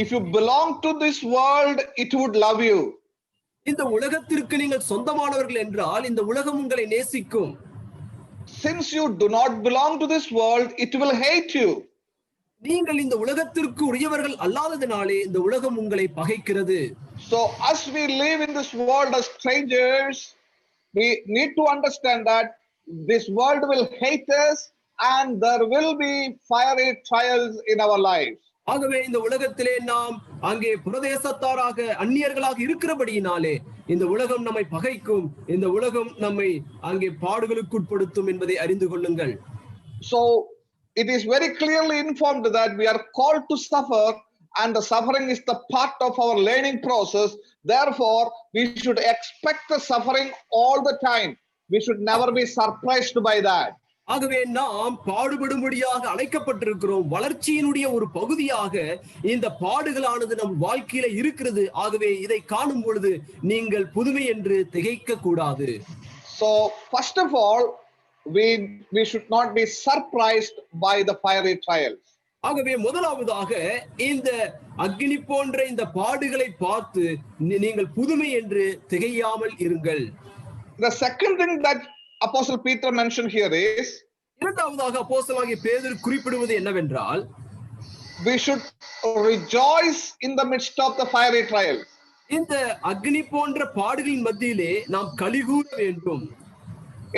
if you belong to this world, it would love you. இந்த உலகத்திற்கு நீங்கள் சொந்தமானவர்கள் என்றால் இந்த உலகம் உங்களை நேசிக்கும். Since you do not belong to this world, it will hate you. நீங்கள் இந்த உலகத்திற்கு உரியவர்கள் அல்லாததினாலே இந்த உலகம் உங்களை பகைக்கிறது. So as we live in this world as strangers, we need to understand that this world will hate us and there will be fiery trials in our lives. ஆகவே இந்த உலகத்திலே நாம் அங்கே பிரதேசத்தாராக அந்நியர்களாக இருக்கிறபடியினாலே இந்த உலகம் நம்மை பகைக்கும், இந்த உலகம் நம்மை அங்கே பாடுகளுக்கு உட்படுத்தும் என்பதை அறிந்து கொள்ளுங்கள். So it is very clearly informed that we are called to suffer, and the suffering is the part of our learning process. Therefore, we should expect the suffering all the time. We should never be surprised by that. ஆகவே நாம் பாடுபடும்படியாக அழைக்கப்பட்டிருக்கிறோம். வளர்ச்சியினுடைய ஒரு பகுதியாக இந்த பாடுகளானது நம் வாழ்க்கையில இருக்கிறது. ஆகவே இதை காணும் பொழுது நீங்கள் புதுமை என்று திகைக்க கூடாது. So first of all, we should not be surprised by the fiery trials. ஆகவே முதலாவதாக இந்த அக்னி போன்ற இந்த பாடுகளை பார்த்து நீங்கள் புதுமை என்று திகையாமல் இருங்கள். The second thing that Apostle Peter mentioned here is, இரண்டாவதாக அப்போஸ்தலனாகிய பேதுரு குறிப்பிடுவது என்னவென்றால், we should rejoice in the midst of the fiery trials. இந்த அக்னி போன்ற பாடுகளின் மத்தியிலே நாம் களிகூர வேண்டும்.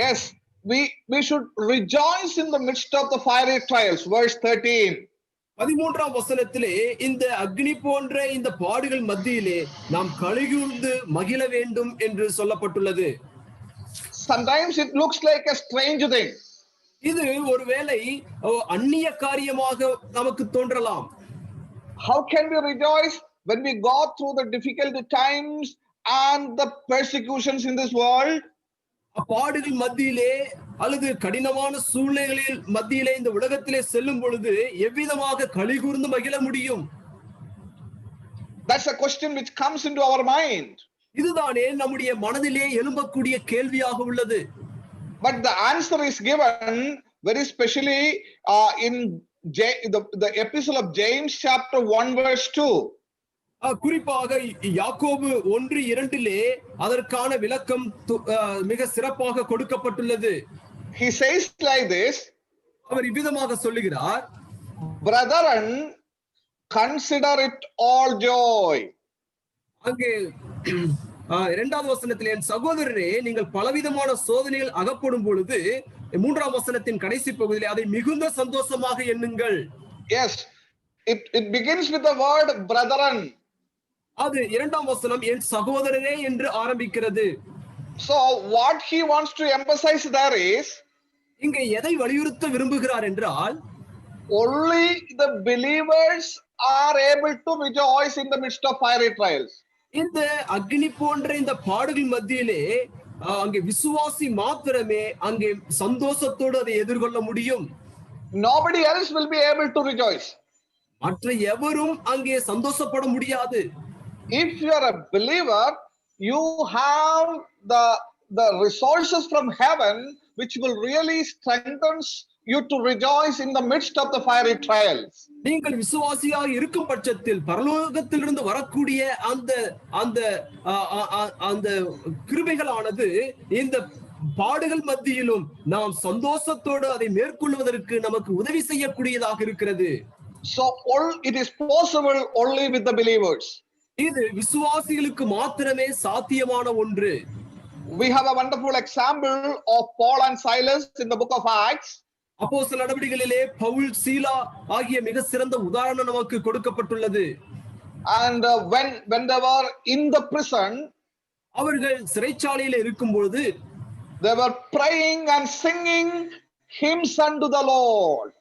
Yes, we should rejoice in the midst of the fiery trials. Verse 13. 13ஆம் வசனத்திலே இந்த அக்னி போன்ற இந்த பாடுகள் மத்தியிலே நாம் களிகூர்ந்து மகிழ வேண்டும் என்று சொல்லப்பட்டுள்ளது. Sometimes it looks like a strange thing. இது ஒருவேளை அந்நிய காரியமாக நமக்கு தோன்றலாம். How can we rejoice when we go through the difficult times and the persecutions in this world? பாடுகள் மத்தியிலே அல்லது கடினமான சூழ்நிலைகளில் மத்தியிலே இந்த உலகத்திலே செல்லும் பொழுது எவ்விதமாக களிகூர்ந்து மகிழ முடியும்? That's a question which comes into our mind. இதுதானே நம்முடைய மனதிலே எழும்பக்கூடிய கேள்வியாக உள்ளது. But the answer is given very specially in the epistle of James chapter 1 verse 2. குறிப்பாக யாக்கோபு 1:2 அதற்கான விளக்கம் மிக சிறப்பாக கொடுக்கப்பட்டுள்ளது. He says like this. அவர் இவ்விதமாக சொல்லுகிறார், Brethren, consider it all joy. அங்கே 2வது வசனத்தில், என் சகோதரரே நீங்கள் பலவிதமான சோதனைகள் அகப்படும் பொழுது, 3ஆம் வசனத்தின் கடைசி பகுதியில் அதை மிகுந்த சந்தோஷமாக எண்ணுங்கள். Yes, it begins with the word brethren. அது 2ஆம் வசனம் என் சகோதரரே என்று ஆரம்பிக்கிறது. So what he wants to emphasize there is, இங்கே எதை வலியுறுத்த விரும்புகிறார் என்றால், only the believers are able to rejoice in the midst of fiery trials. இந்த அக்னி போன்ற இந்த பாடுகள் மத்தியிலே அங்கே விசுவாசி மாத்திரமே அங்கே சந்தோஷத்தோடு அதை எதிர்கொள்ள முடியும். Nobody else will be able to rejoice. மற்ற எவரும் அங்கே சந்தோஷப்பட முடியாது. If you are a believer, you have the resources from heaven which will really strengthen you to rejoice in the midst of the fiery trials. நீங்கள் விசுவாசியாக இருக்கும் பட்சத்தில் பரலோகத்திலிருந்து வரக்கூடிய அந்த அந்த அந்த கிருபைகளானது இந்த பாடுகள் மத்தியிலும் நாம் சந்தோஷத்தோடு அதை மேற்கொள்வதற்கு நமக்கு உதவி செய்யக்கூடியதாக இருக்கிறது. So it is possible only with the believers. இது விசுவாசிகளுக்கு மாத்திரமே சாத்தியமான ஒன்று. We have a wonderful example of Paul and Silas in the book of Acts. அப்போஸ்தலர் நடவடிக்கைகளிலே பவுல் சீலா ஆகிய மிக சிறந்த உதாரணம் நமக்கு கொடுக்கப்பட்டுள்ளது. And when they were in the prison, அவர்கள் சிறைச்சாலையில் இருக்கும் பொழுது they were praying and singing hymns unto the Lord.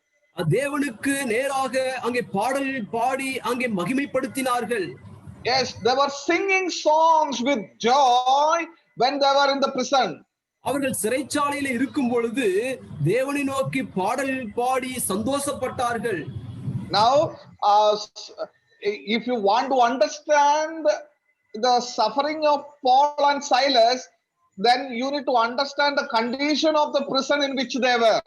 தேவனுக்கு நேராக அங்கே பாடல் பாடி அங்கே மகிமைப்படுத்தினார்கள். Yes, they were singing songs with joy when they were in the prison. அவர்கள் சிறைச்சாலையில் இருக்கும் பொழுது தேவனை நோக்கி பாடல் பாடி சந்தோஷப்பட்டார்கள். Now, if you want to understand the suffering of Paul and Silas, then you need to understand the condition of the prison in which they were.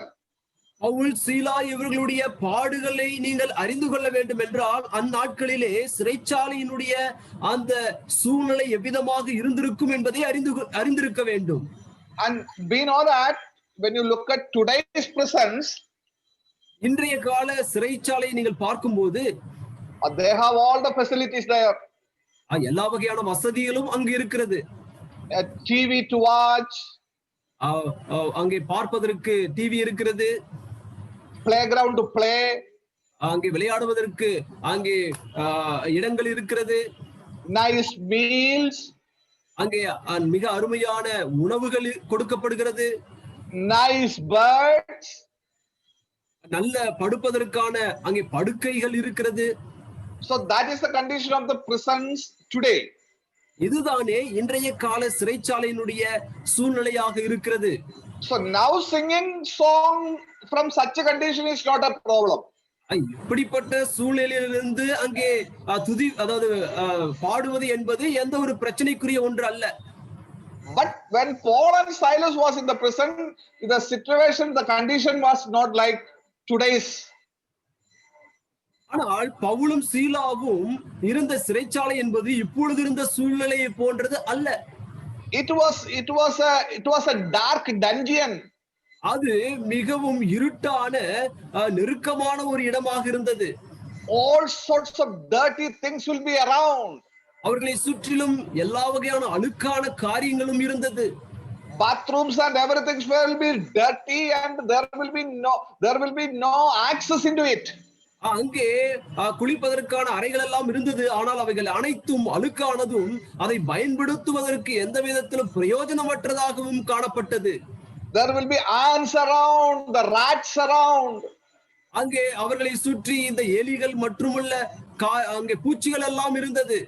Pavul சீலா இவர்களுடைய பாடுகளை நீங்கள் அறிந்து கொள்ள வேண்டும் என்றால் அந்நாட்களிலே சிறைச்சாலையினுடைய அந்த சூழ்நிலை எவ்விதமாக இருந்திருக்கும் என்பதை அறிந்திருக்க வேண்டும். And we know that when you look at today's prisons, இன்றைய கால சிறைச்சாலை நீங்கள் பார்க்கும்போது they have all the facilities there. எல்லா வகையான வசதிகளும் அங்கு இருக்கிறது. TV to watch, அங்கே பார்ப்பதற்கு டிவி இருக்கிறது. playground to play, அங்கே விளையாடுவதற்கு அங்கே இடங்கள் இருக்கிறது. nice meals, அங்கே மிக அருமையான உணவுகள் கொடுக்கப்படுகிறது. nice birds, நல்ல படுப்பதற்கான அங்கே படுக்கைகள் இருக்கிறது. So that is the condition of the prisons today. இதுதானே இன்றைய கால சிறைச்சாலையினுடைய சூழ்நிலையாக இருக்கிறது. So now singing song from such a condition is not a problem. இப்படிப்பட்ட சூழ்நிலையிலிருந்து அங்கே அதாவது பாடுவது என்பது எந்த ஒரு பிரச்சனைக்குரிய ஒன்று அல்ல. But when Paul and Silas was in the prison, the situation, the condition was not like today's. ஆனால் பவுலும் சீலாவும் இருந்த சிறைச்சாலை என்பது இப்பொழுது இருந்த சூழ்நிலையை போன்றது அல்ல. It was a dark dungeon. அது மிகவும் இருட்டான நெருக்கமான ஒரு இடமாக இருந்தது. All sorts of dirty things will be around. அவர்களை சுற்றிலும் எல்லா வகையான அழுக்கான காரியங்களும் இருந்தது. bathrooms and everything will be dirty, and there will be no access into it. அங்கே குளிப்பதற்கான அறைகள் எல்லாம் இருந்தது. ஆனால் அவைகள் அனைத்தும் அழுக்கானதும் அதை பயன்படுத்துவதற்கு எந்த விதத்திலும் பிரயோஜனமற்றதாகவும் காணப்பட்டது. There will be ants around, the rats around. அங்கே அவர்களை சுற்றி இந்த எலிகள் மற்றுமுள்ள அங்கே பூச்சிகள் எல்லாம் இருந்தது.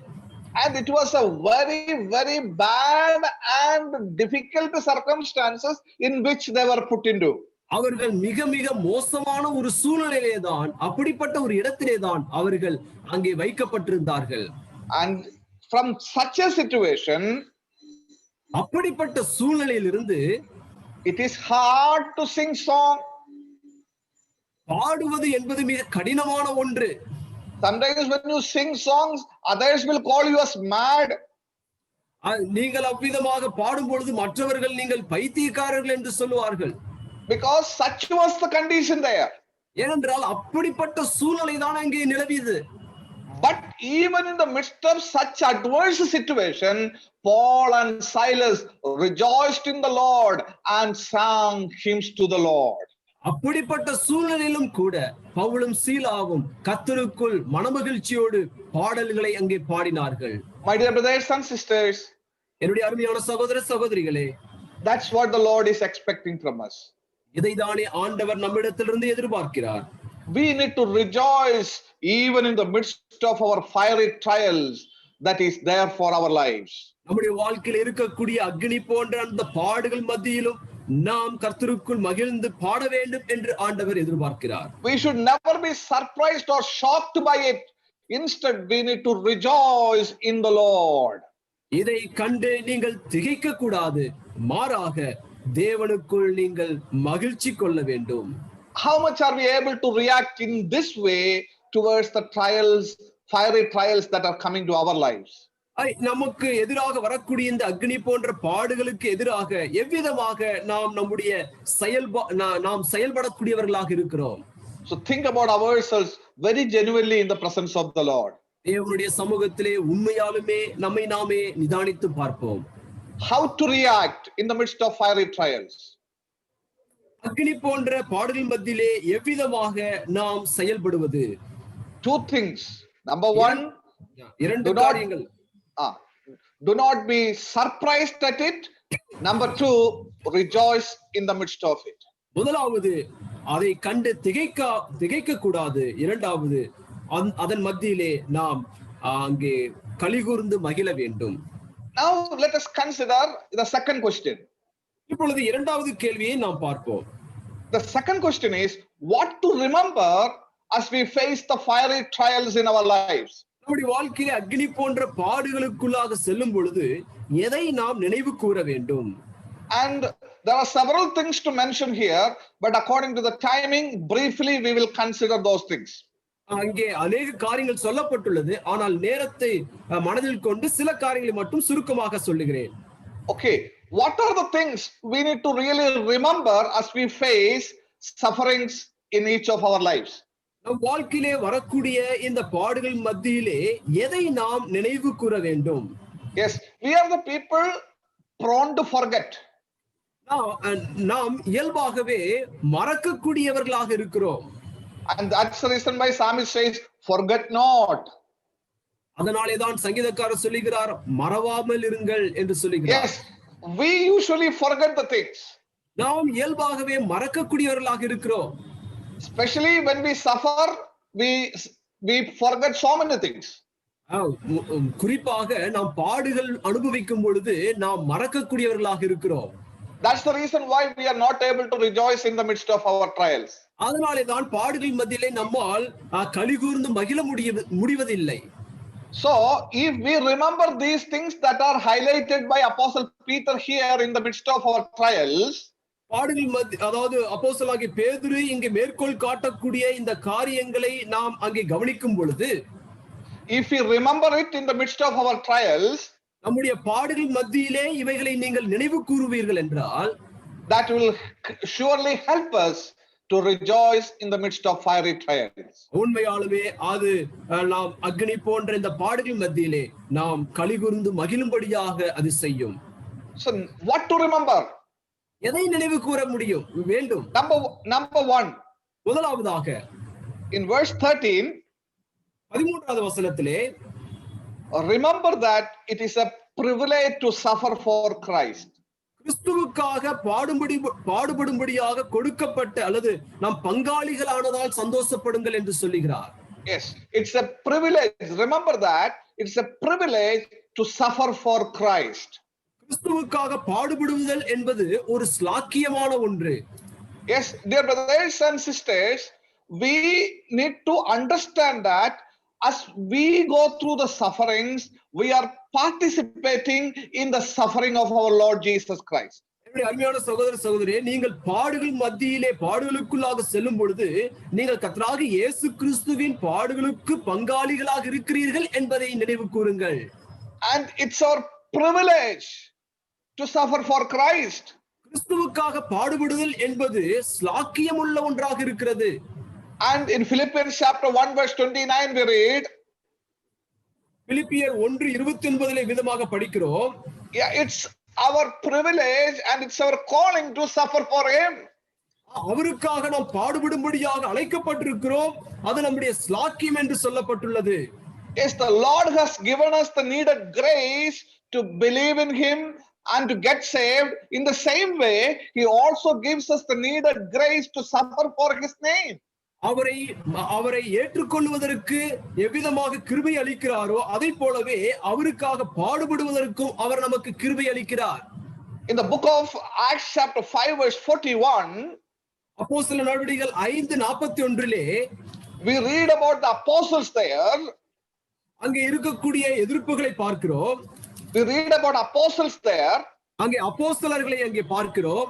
And it was a very, very bad and difficult circumstances in which they were put into. அவர்கள் மிக மிக மோசமான ஒரு சூழ்நிலையிலே தான், அப்படிப்பட்ட ஒரு இடத்திலே தான் அவர்கள் அங்கே வைக்கப்பட்டிருந்தார்கள். And from such a situation, அப்படிப்பட்ட சூழ்நிலையிலிருந்து it is hard to sing song. பாடுவது என்பது மிக கடினமான ஒன்று. Sometimes when you sing songs, others will call you as mad. நீங்கள் அவ்விதமாக பாடும் பொழுது மற்றவர்கள் நீங்கள் பைத்தியக்காரர்கள் என்று சொல்லுவார்கள். Because such was the condition there. ஏனென்றால் அப்படிப்பட்ட சூழ்நிலை தான் அங்கே நிலவியது. But even in the midst of such adverse situation, Paul and Silas rejoiced in the Lord and sang hymns to the Lord. அப்படிப்பட்ட சூழ்நிலையிலும் கூட பவுலும் சீலாவும் கர்த்தருக்குள் மனமகிழ்ச்சியோடு பாடல்களை அங்கே பாடினார்கள். My dear brothers and sisters, என்னுடைய அருமையான சகோதர சகோதரிகளே, that's what the Lord is expecting from us. இதைதானே ஆண்டவர் நம்மிடத்திலிருந்து எதிர்பார்க்கிறார். We need to rejoice even in the midst of our fiery trials that is there for our lives. நம்முடைய வாழ்க்கையில் இருக்கக்கூடிய அக்னி போன்ற அந்த பாடுகள் மத்தியிலும் நாம் கர்த்தருக்குள் மகிழ்ந்து பாட வேண்டும் என்று ஆண்டவர் எதிர்பார்க்கிறார். We should never be surprised or shocked by it. Instead, we need to rejoice in the Lord. இதை கண்டு நீங்கள் திகைக்க கூடாது, மாறாக தேவனுக்குள் நீங்கள் மகிழ்ச்சி கொள்ள வேண்டும். How much are we able to react in this way towards the trials, fiery trials that are coming to our lives? நமக்கு எதிராக வரக்கூடிய இந்த அக்னி போன்ற பாடுகளுக்கு எதிராக எவ்விதமாக நாம் செயல்படக்கூடியவர்களாக இருக்கிறோம். So think about ourselves very genuinely in the presence of the Lord. தேவனுடைய சமூகத்திலே உண்மையாலுமே நம்மை நாமே நிதானித்து பார்ப்போம். How to react in the midst of fiery trials? அக்னி போன்ற பாடுகள் மத்தியிலே எவ்விதமாக நாம் செயல்படுவது? Two things. Number one, இரண்டு காரியங்கள். Do not be surprised at it. Number two, rejoice in the midst of it. முதலாவது, அதை கண்டு திகைக்க கூடாது. இரண்டாவது, அதன் மத்தியிலே நாம் அங்கே கலிகூர்ந்து மகிழ வேண்டும். Now let us consider the second question. இப்பொழுது இரண்டாவது கேள்வியை நாம் பார்ப்போம். The second question is what to remember as we face the fiery trials in our lives. நம்முடைய வாழ்க்கையிலே அக்னி போன்ற பாடுகளுக்குள்ளாக செல்லும் பொழுது எதை நாம் நினைவு கூற வேண்டும்? And there are several things to mention here, but according to the timing, briefly we will consider those things. அங்கே அநேக காரியங்கள் சொல்லப்பட்டுள்ளது, ஆனால் நேரத்தை மனதில் கொண்டு சில காரியங்களை மட்டும் சுருக்கமாக சொல்லுகிறேன். Okay, what are the things we need to really remember as we face sufferings in each of our lives? நம் வாழ்க்கையிலே வரக்கூடிய இந்த பாடுகள் மத்தியிலே எதை நாம் நினைவு கூற வேண்டும்? Yes, we are the people prone to forget. நாம் இயல்பாகவே மறக்கக்கூடியவர்களாக இருக்கிறோம். And that's the reason why Psalmist says, forget not. அதனாலே தான் சங்கீதக்காரர் சொல்லுகிறார், மறவாமல் இருங்கள் என்று சொல்லுகிறார். Yes, we usually forget the things. நாம் இயல்பாகவே மறக்கக்கூடியவர்களாக இருக்கிறோம். Especially when we suffer, we forget so many things. குறிப்பாக நாம் பாடுகள் அனுபவிக்கும் பொழுது நாம் மறக்கக்கூடியவர்களாக இருக்கிறோம். That's the reason why we are not able to rejoice in the midst of our trials. அதனாலே தான் பாடுகள் மத்தியிலே நம்மால் கலிகூர்ந்து மகிழ முடிவதில்லை. So if we remember these things that are highlighted by Apostle Peter here in the midst of our trials, பாடுகள் அதாவது அப்போஸ்தலனாகிய பேதுரு இங்கே மேற்கோள் காட்டக்கூடிய இந்த காரியங்களை நாம் அங்கே கவனிக்கும் பொழுது, if we remember it in the midst of our trials, நம்முடைய பாடுகள் மத்தியிலே இவைகளை நீங்கள் நினைவு கூறுவீர்கள் என்றால், that will surely help us to rejoice in the midst of fiery trials. உண்மையாலுமே அது நாம் அக்னி போன்ற இந்த பாடுகள் மத்தியிலே நாம் கலிகூர்ந்து மகிழும்படியாக அது செய்யும். So what to remember? எதை நினைவு கூற முடியும் வேண்டும்? Number one, முதலாவதாக in verse 13, 13வது வசனத்திலே, remember that it is a privilege to suffer for Christ. கிறிஸ்துவுக்காக பாடுபடும்படியாக கொடுக்கப்பட்ட அல்லது நாம் பங்காளிகளானதால் சந்தோஷப்படுங்கள் என்று சொல்லுகிறார். Yes, it's a privilege. Remember that it's a privilege to suffer for Christ. கிறிஸ்துவுக்காக பாடுபடுதல் என்பது ஒரு ஸ்லாக்கியமான ஒன்று. Yes, dear brothers and sisters, we need to understand that as we go through the sufferings, we are participating in the suffering of our Lord Jesus Christ. அருமையான சகோதர சகோதரியே, நீங்கள் பாடுகள் மத்தியிலே பாடுகளுக்குள்ளாக செல்லும் பொழுது நீங்கள் கர்த்தராகிய இயேசு கிறிஸ்துவின் பாடுகளுக்கு பங்காளிகளாக இருக்கிறீர்கள் என்பதை நினைவு கூறுங்கள். And it's our privilege to suffer for Christ. கிறிஸ்துவுக்காக பாடுபடுதல் என்பது ஸ்லாக்கியம் உள்ள ஒன்றாக இருக்கிறது. And in Philippians chapter 1 verse 29 we read, பிலிப்பியர் 1:29 விதமாக படிக்கிறோம். yeah, it's our privilege and it's our calling to suffer for him. அவருக்காக நாம் பாடுபடும்படியாக அழைக்கப்பட்டிருக்கிறோம். அது நம்முடைய ஸ்லாக்கியம் என்று சொல்லப்பட்டுள்ளது. Yes, the Lord has given us the needed grace to believe in him and to get saved. In the same way, he also gives us the needed grace to suffer for his name. அவரை ஏற்றுக்கொள்வதற்கு எவ்விதமாக கிருபை அளிக்கிறாரோ அதை போலவே அவருக்காக பாடுபடுவதற்கும் அவர் நமக்கு கிருபை அளிக்கிறார். In the book of Acts chapter 5 verse 41, அப்போஸ்தலர் நடவடிக்கைகள் 5:41 we read about the apostles there. அங்கே இருக்கக்கூடிய எதிர்ப்புகளை பார்க்கிறோம். We read about apostles there. அங்கே அப்போஸ்தலர்களை அங்கே பார்க்கிறோம்.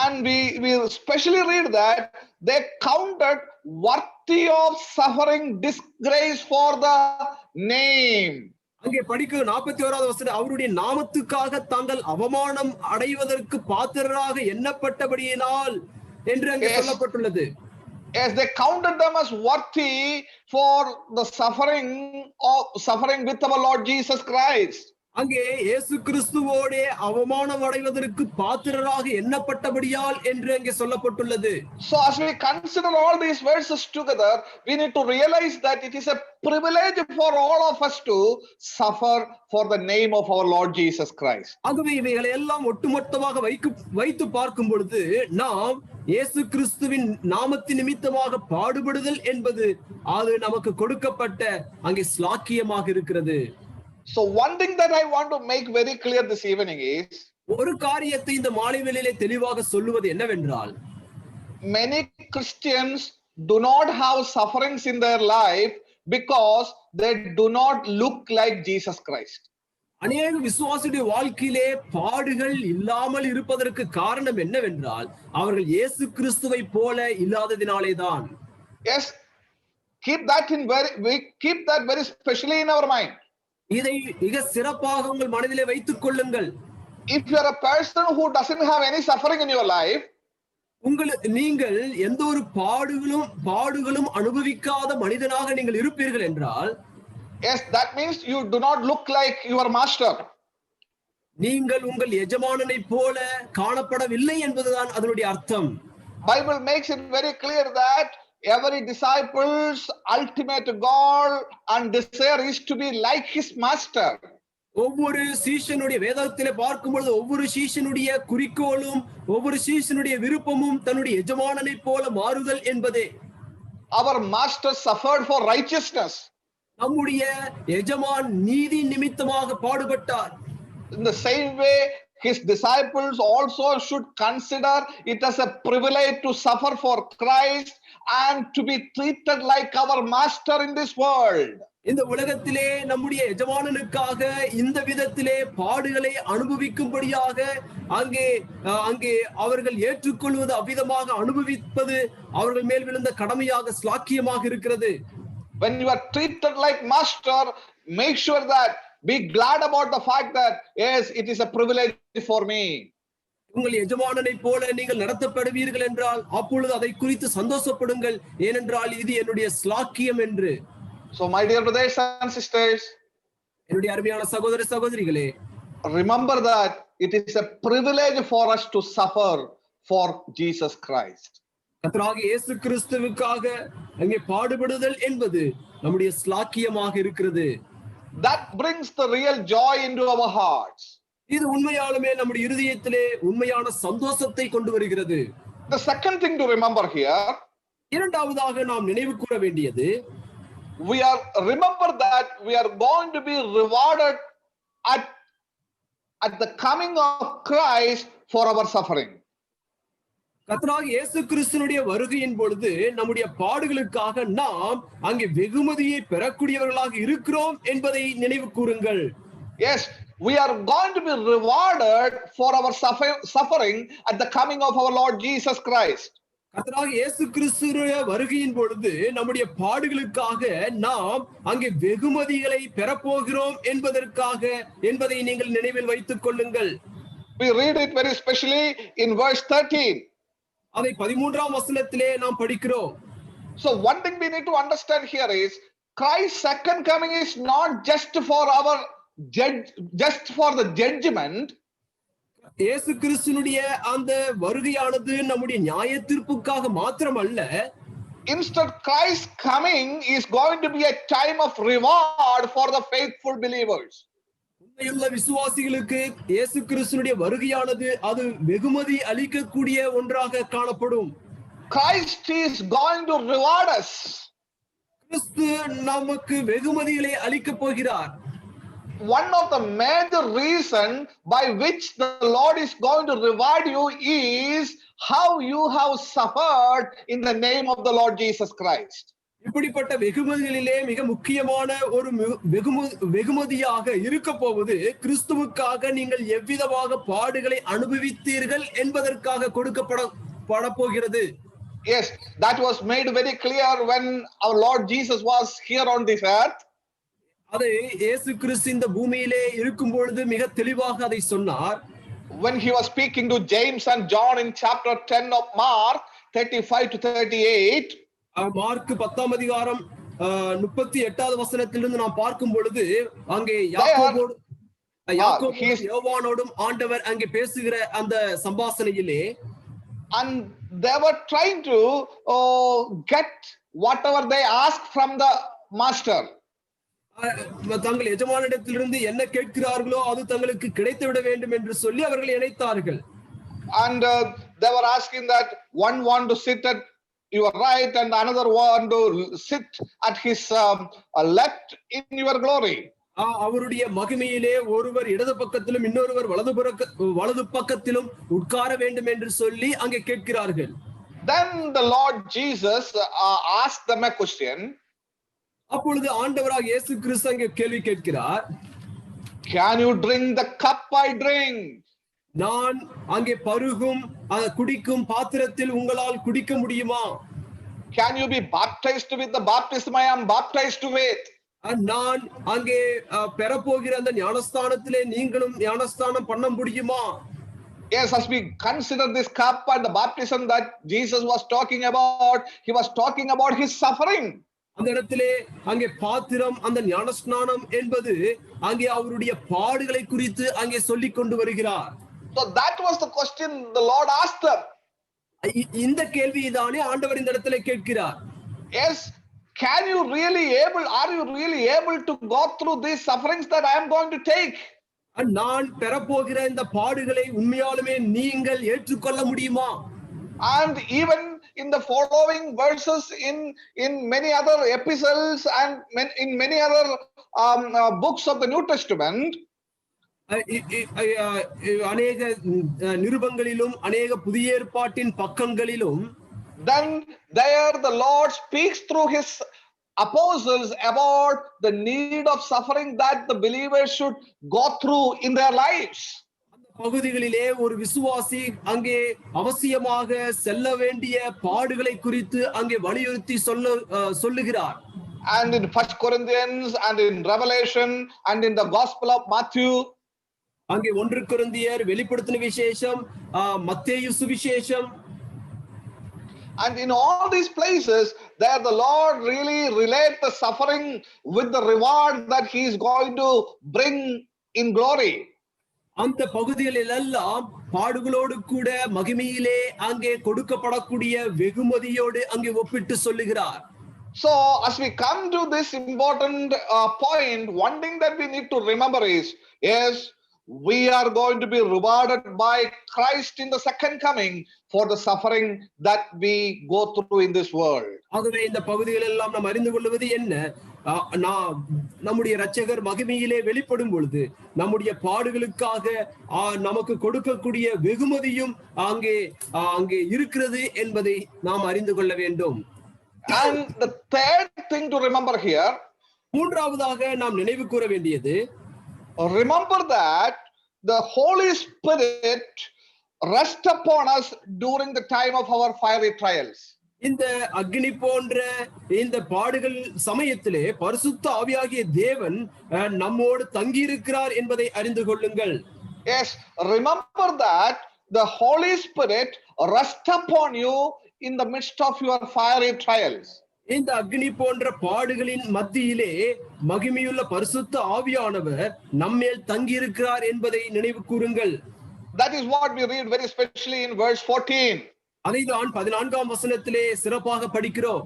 And we especially read that they counted worthy of suffering disgrace for the name. அங்கே படிக்க 41வது வசனம், அவருடைய நாமத்துக்காக தாங்கள் அவமானம் அடைவதற்கு பாத்திரராக எண்ணப்பட்டபடியினால் என்று அங்கே சொல்லப்பட்டுள்ளது. Yes, they counted them as worthy for the suffering with our Lord Jesus Christ. அங்கே இயேசு கிறிஸ்துவோடே அவமானம் அடைவதற்கு பாத்திரராக எண்ணப்பட்டபடியால் என்று அங்கே சொல்லப்பட்டுள்ளது. So as we consider all these verses together, we need to realize that it is a privilege for all of us to suffer for the name of our Lord Jesus Christ. ஆகவே இவைகளை எல்லாம் ஒட்டுமொத்தமாக வைத்து பார்க்கும் பொழுது நாம் இயேசு கிறிஸ்துவின் நாமத்தின் நிமித்தமாக பாடுபடுதல் என்பது அது நமக்கு கொடுக்கப்பட்ட அங்கே ஸ்லாக்கியமாக இருக்கிறது. So one thing that I want to make very clear this evening is, ஒரு காரியத்தை இந்த மாலை வேளையிலே தெளிவாக சொல்லுவது என்னவென்றால், many Christians do not have sufferings in their life because they do not look like Jesus Christ. அநேக விசுவாசியுடைய வாழ்க்கையிலே பாடுகள் இல்லாமல் இருப்பதற்கு காரணம் என்னவென்றால் அவர்கள் இயேசு கிறிஸ்துவை போல இல்லாததினாலே தான். Yes, keep that very specially in our mind. இதை மிக சிறப்பாக உங்கள் மனதிலே வைத்துக் கொள்ளுங்கள். If you are a person who doesn't have any suffering in your life, நீங்கள் எந்த ஒரு பாடுகளும் அனுபவிக்காத மனிதனாக நீங்கள் இருப்பீர்கள் என்றால், yes, that means you do not look like your master. நீங்கள் உங்கள் எஜமானனை போல காணப்படவில்லை என்பதுதான் அதனுடைய அர்த்தம். Bible makes it very clear that every disciple's ultimate goal and desire is to be like his master. ஒவ்வொரு சீஷனுடைய வேதத்திலே பார்க்கும்போது ஒவ்வொரு சீஷனுடைய குறிக்கோளும் ஒவ்வொரு சீஷனுடைய விருப்பமும் தன்னுடைய எஜமானனை போல மாறுதல் என்பதே. Our master suffered for righteousness. நம்முடைய எஜமான் நீதி நிமித்தமாக பாடுபட்டார். In the same way, his disciples also should consider it as a privilege to suffer for Christ and to be treated like our master in this world. இந்த உலகத்திலே நம்முடைய எஜமானனுக்காக இந்த விதத்திலே பாடுகளை அனுபவிக்கும்படியாக அங்கே அவர்கள் ஏற்றுக்கொள்வது அவ்விதமாக அனுபவிப்பது அவர்கள் மேல் விழுந்த கடமையாக ஸ்லாக்கியமாக இருக்கிறது. When you are treated like master, make sure that be glad about the fact that yes, it is a privilege for me. உங்கள் எஜமானனை போல நீங்கள் நடத்தப்படுவீர்கள் என்றால் அப்பொழுது அதை குறித்து சந்தோஷப்படுங்கள், ஏனென்றால் இது என்னுடைய ஸ்லாக்கியம் என்று. So my dear brothers and sisters, என்னுடைய அருமையான சகோதர சகோதரிகளே, remember that it is a privilege for us to suffer for Jesus Christ. கர்த்தராகிய இயேசு கிறிஸ்துவுக்காக அங்கே பாடுபடுதல் என்பது நம்முடைய ஸ்லாக்கியமாக இருக்கிறது. That brings the real joy into our hearts. இது உண்மையாலுமே நம்முடைய இருதயத்திலே உண்மையான சந்தோஷத்தை கொண்டு வருகிறது. The second thing to remember here, இரண்டாவதாக நாம் நினைவு கூற வேண்டியது, remember that we are going to be rewarded at the coming of Christ for our suffering. கர்த்தராகிய இயேசு கிறிஸ்துவினுடைய வருகையின் பொழுது நம்முடைய பாடுகளுக்காக நாம் அங்கே வெகுமதியை பெறக்கூடியவர்களாக இருக்கிறோம் என்பதை நினைவு கூறுங்கள். Yes, we are going to be rewarded for our suffering at the coming of our Lord Jesus Christ. கர்த்தராகிய இயேசு கிறிஸ்துவினுடைய வருகையின் பொழுது நம்முடைய பாடுகளுக்காக நாம் அங்கே வெகுமதிகளை பெறப்போகிறோம் என்பதை நீங்கள் நினைவில் வைத்துக் கொள்ளுங்கள். We read it very specially in verse 13. அதை 13ஆம் வசனத்திலே நாம் படிக்கிறோம். So one thing we need to understand here is Christ's second coming is not just for the judgment. இயேசு கிறிஸ்துவினுடைய அந்த வருகையானது நம்முடைய நியாய தீர்ப்புக்காக மாத்திரமல்ல. Instead, Christ's coming is going to be a time of reward for the faithful believers. உண்மையுள்ள விசுவாசிகளுக்கு இயேசு கிறிஸ்துவினுடைய வருகையானது அது வெகுமதி அளிக்கக்கூடிய ஒன்றாக காணப்படும். Christ is going to reward us. கிறிஸ்து நமக்கு வெகுமதிகளை அளிக்கப் போகிறார். One of the major reason by which the Lord is going to reward you is how you have suffered in the name of the Lord Jesus Christ. இப்படிப்பட்ட வெகுமதிகளிலே மிக முக்கியமான ஒரு வெகுமதியாக இருக்க போவது கிறிஸ்துவுக்காக நீங்கள் எவ்விதமாக பாடுகளை அனுபவித்தீர்கள் என்பதற்காக கொடுக்கப்பட போகிறது. Yes, that was made very clear when our Lord Jesus was here on this earth. அதை இயேசு கிறிஸ்து இந்த பூமியிலே இருக்கும் பொழுது மிக தெளிவாக அதை சொன்னார். When he was speaking to James and John in chapter 10 of Mark 35 to 38. Mark 10ஆம் அதிகாரம் 38வது வசனத்திலிருந்து நாம் பார்க்கும் பொழுது அங்கே யாக்கோபோடு யோவானோடும் ஆண்டவர் அங்கே பேசுகிற அந்த சம்பாஷணையிலே, and they were trying to get whatever they asked from the master. தங்கள் எஜமானிடத்திலிருந்து என்ன கேட்கிறார்களோ அது தங்களுக்கு கிடைத்து விட வேண்டும் என்று சொல்லி அவர்கள் நினைத்தார்கள். And they were asking that one want to sit at your right and another one to sit at his left in your glory. அவருடைய மகிமையிலே ஒருவர் இடது பக்கத்திலும் இன்னொருவர் வலது பக்கத்திலும் உட்கார வேண்டும் என்று சொல்லி அங்கே கேட்கிறார்கள். Then the Lord Jesus asked them a question. அப்பொழுது ஆண்டவராக இயேசு கிறிஸ்து அங்கே கேள்வி கேட்கிறார். Can you drink the cup I drink? நான் அங்கே பருகும் குடிக்கும் பாத்திரத்தில் உங்களால் குடிக்க முடியுமா? Can you be baptized with the baptism I am baptized with? நான் அங்கே பெறப்போகிற அந்த ஞானஸ்தானத்திலே நீங்களும் ஞானஸ்தானம் பண்ண முடியுமா? Yes, as we consider this cup and the baptism that Jesus was talking about, he was talking about his suffering. அந்த இடத்திலே அங்கே பாத்திரம் அந்த ஞானஸ்நானம் என்பது அங்கே அவருடைய பாடுகளை குறித்து அங்கே சொல்லிக் கொண்டு வருகிறார். So that was the question the Lord asked them. இந்த கேள்விதானே ஆண்டவர் இந்த இடத்திலே கேட்கிறார். Yes, are you really able to go through these sufferings that I am going to take? நான் பெறப்போகிற இந்த பாடுகளை உண்மையாலுமே நீங்கள் ஏற்றுக்கொள்ள முடியுமா? And even in the following verses in many other epistles and in many other books of the New Testament, அநேக நிருபங்களிலும் அநேக புதிய ஏற்பாட்டின் பக்கங்களிலும், then there the Lord speaks through his apostles about the need of suffering that the believers should go through in their lives. பகுதிகளிலே ஒரு விசுவாசி அங்கே அவசியமாக செல்ல வேண்டிய பாடுகளை குறித்து அங்கே வலியுறுத்தி சொல்லுகிறார். And in 1 Corinthians and in Revelation and in the Gospel of Matthew, அங்கே 1 கொரிந்தியர், வெளிப்படுத்தின விசேஷம், மத்தேயு சுவிசேஷம், and in all these places there the Lord really relate the suffering with the reward that he is going to bring in glory. அந்த பகுதிகளில் எல்லாம் பாடுகளோடு கூட மகிமையிலே அங்கே கொடுக்கப்படக்கூடிய வெகுமதியோடு அங்கே ஒப்பிட்டு சொல்லுகிறார். So as we come to this important point, one thing that we need to remember is, yes, we are going to be rewarded by Christ in the second coming for the suffering that we go through in this world. ஆகவே இந்த பகுதிகள் எல்லாம் நாம் அறிந்து கொள்வது என்ன, நம்முடைய இரட்சகர் மகிமையிலே வெளிப்படும் பொழுது நம்முடைய பாடுகளுக்காக நமக்கு கொடுக்கக்கூடிய வெகுமதியும் அங்கே இருக்கிறது என்பதை நாம் அறிந்து கொள்ள வேண்டும். And the third thing to remember here, மூன்றாவதாக நாம் நினைவு கூற வேண்டியது, remember that the Holy Spirit rest upon us during the time of our fiery trials. இந்த அக்னி போன்ற இந்த பாடுகள் சமயத்திலே பரிசுத்த ஆவியாகிய தேவன் நம்மோடு தங்கி இருக்கிறார் என்பதை அறிந்து கொள்ளுங்கள். Yes, remember that the Holy Spirit rest upon you in the midst of your fiery trials. இந்த அக்னி போன்ற பாடுகளின் மத்தியிலே மகிமையுள்ள பரிசுத்த ஆவியானவர் நம்மேல் தங்கி இருக்கிறார் என்பதை நினைவு கூறுங்கள். That is what we read very especially in verse 14. அதைதான் 14ஆம் வசனத்திலே சிறப்பாக படிக்கிறோம்.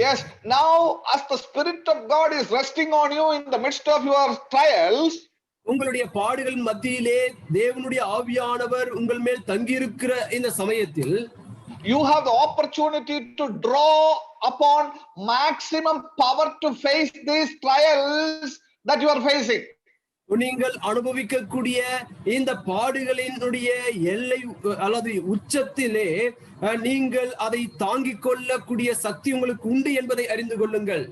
Yes, now as the Spirit of God is resting on you in the midst of your trials, உங்களுடைய பாடுகள் மத்தியிலே தேவனுடைய ஆவியானவர் உங்கள் மேல் தங்கி இருக்கிற இந்த சமயத்தில் you have the opportunity to draw upon maximum power to face these trials that you are facing. நீங்கள் அனுபவிக்கக்கூடிய இந்த பாடுகளினுடைய எல்லை அல்லது உச்சத்திலே நீங்கள் அதை தாங்கிக் கொள்ளக்கூடிய சக்தி உங்களுக்கு உண்டு என்பதை அறிந்து கொள்ளுங்கள்.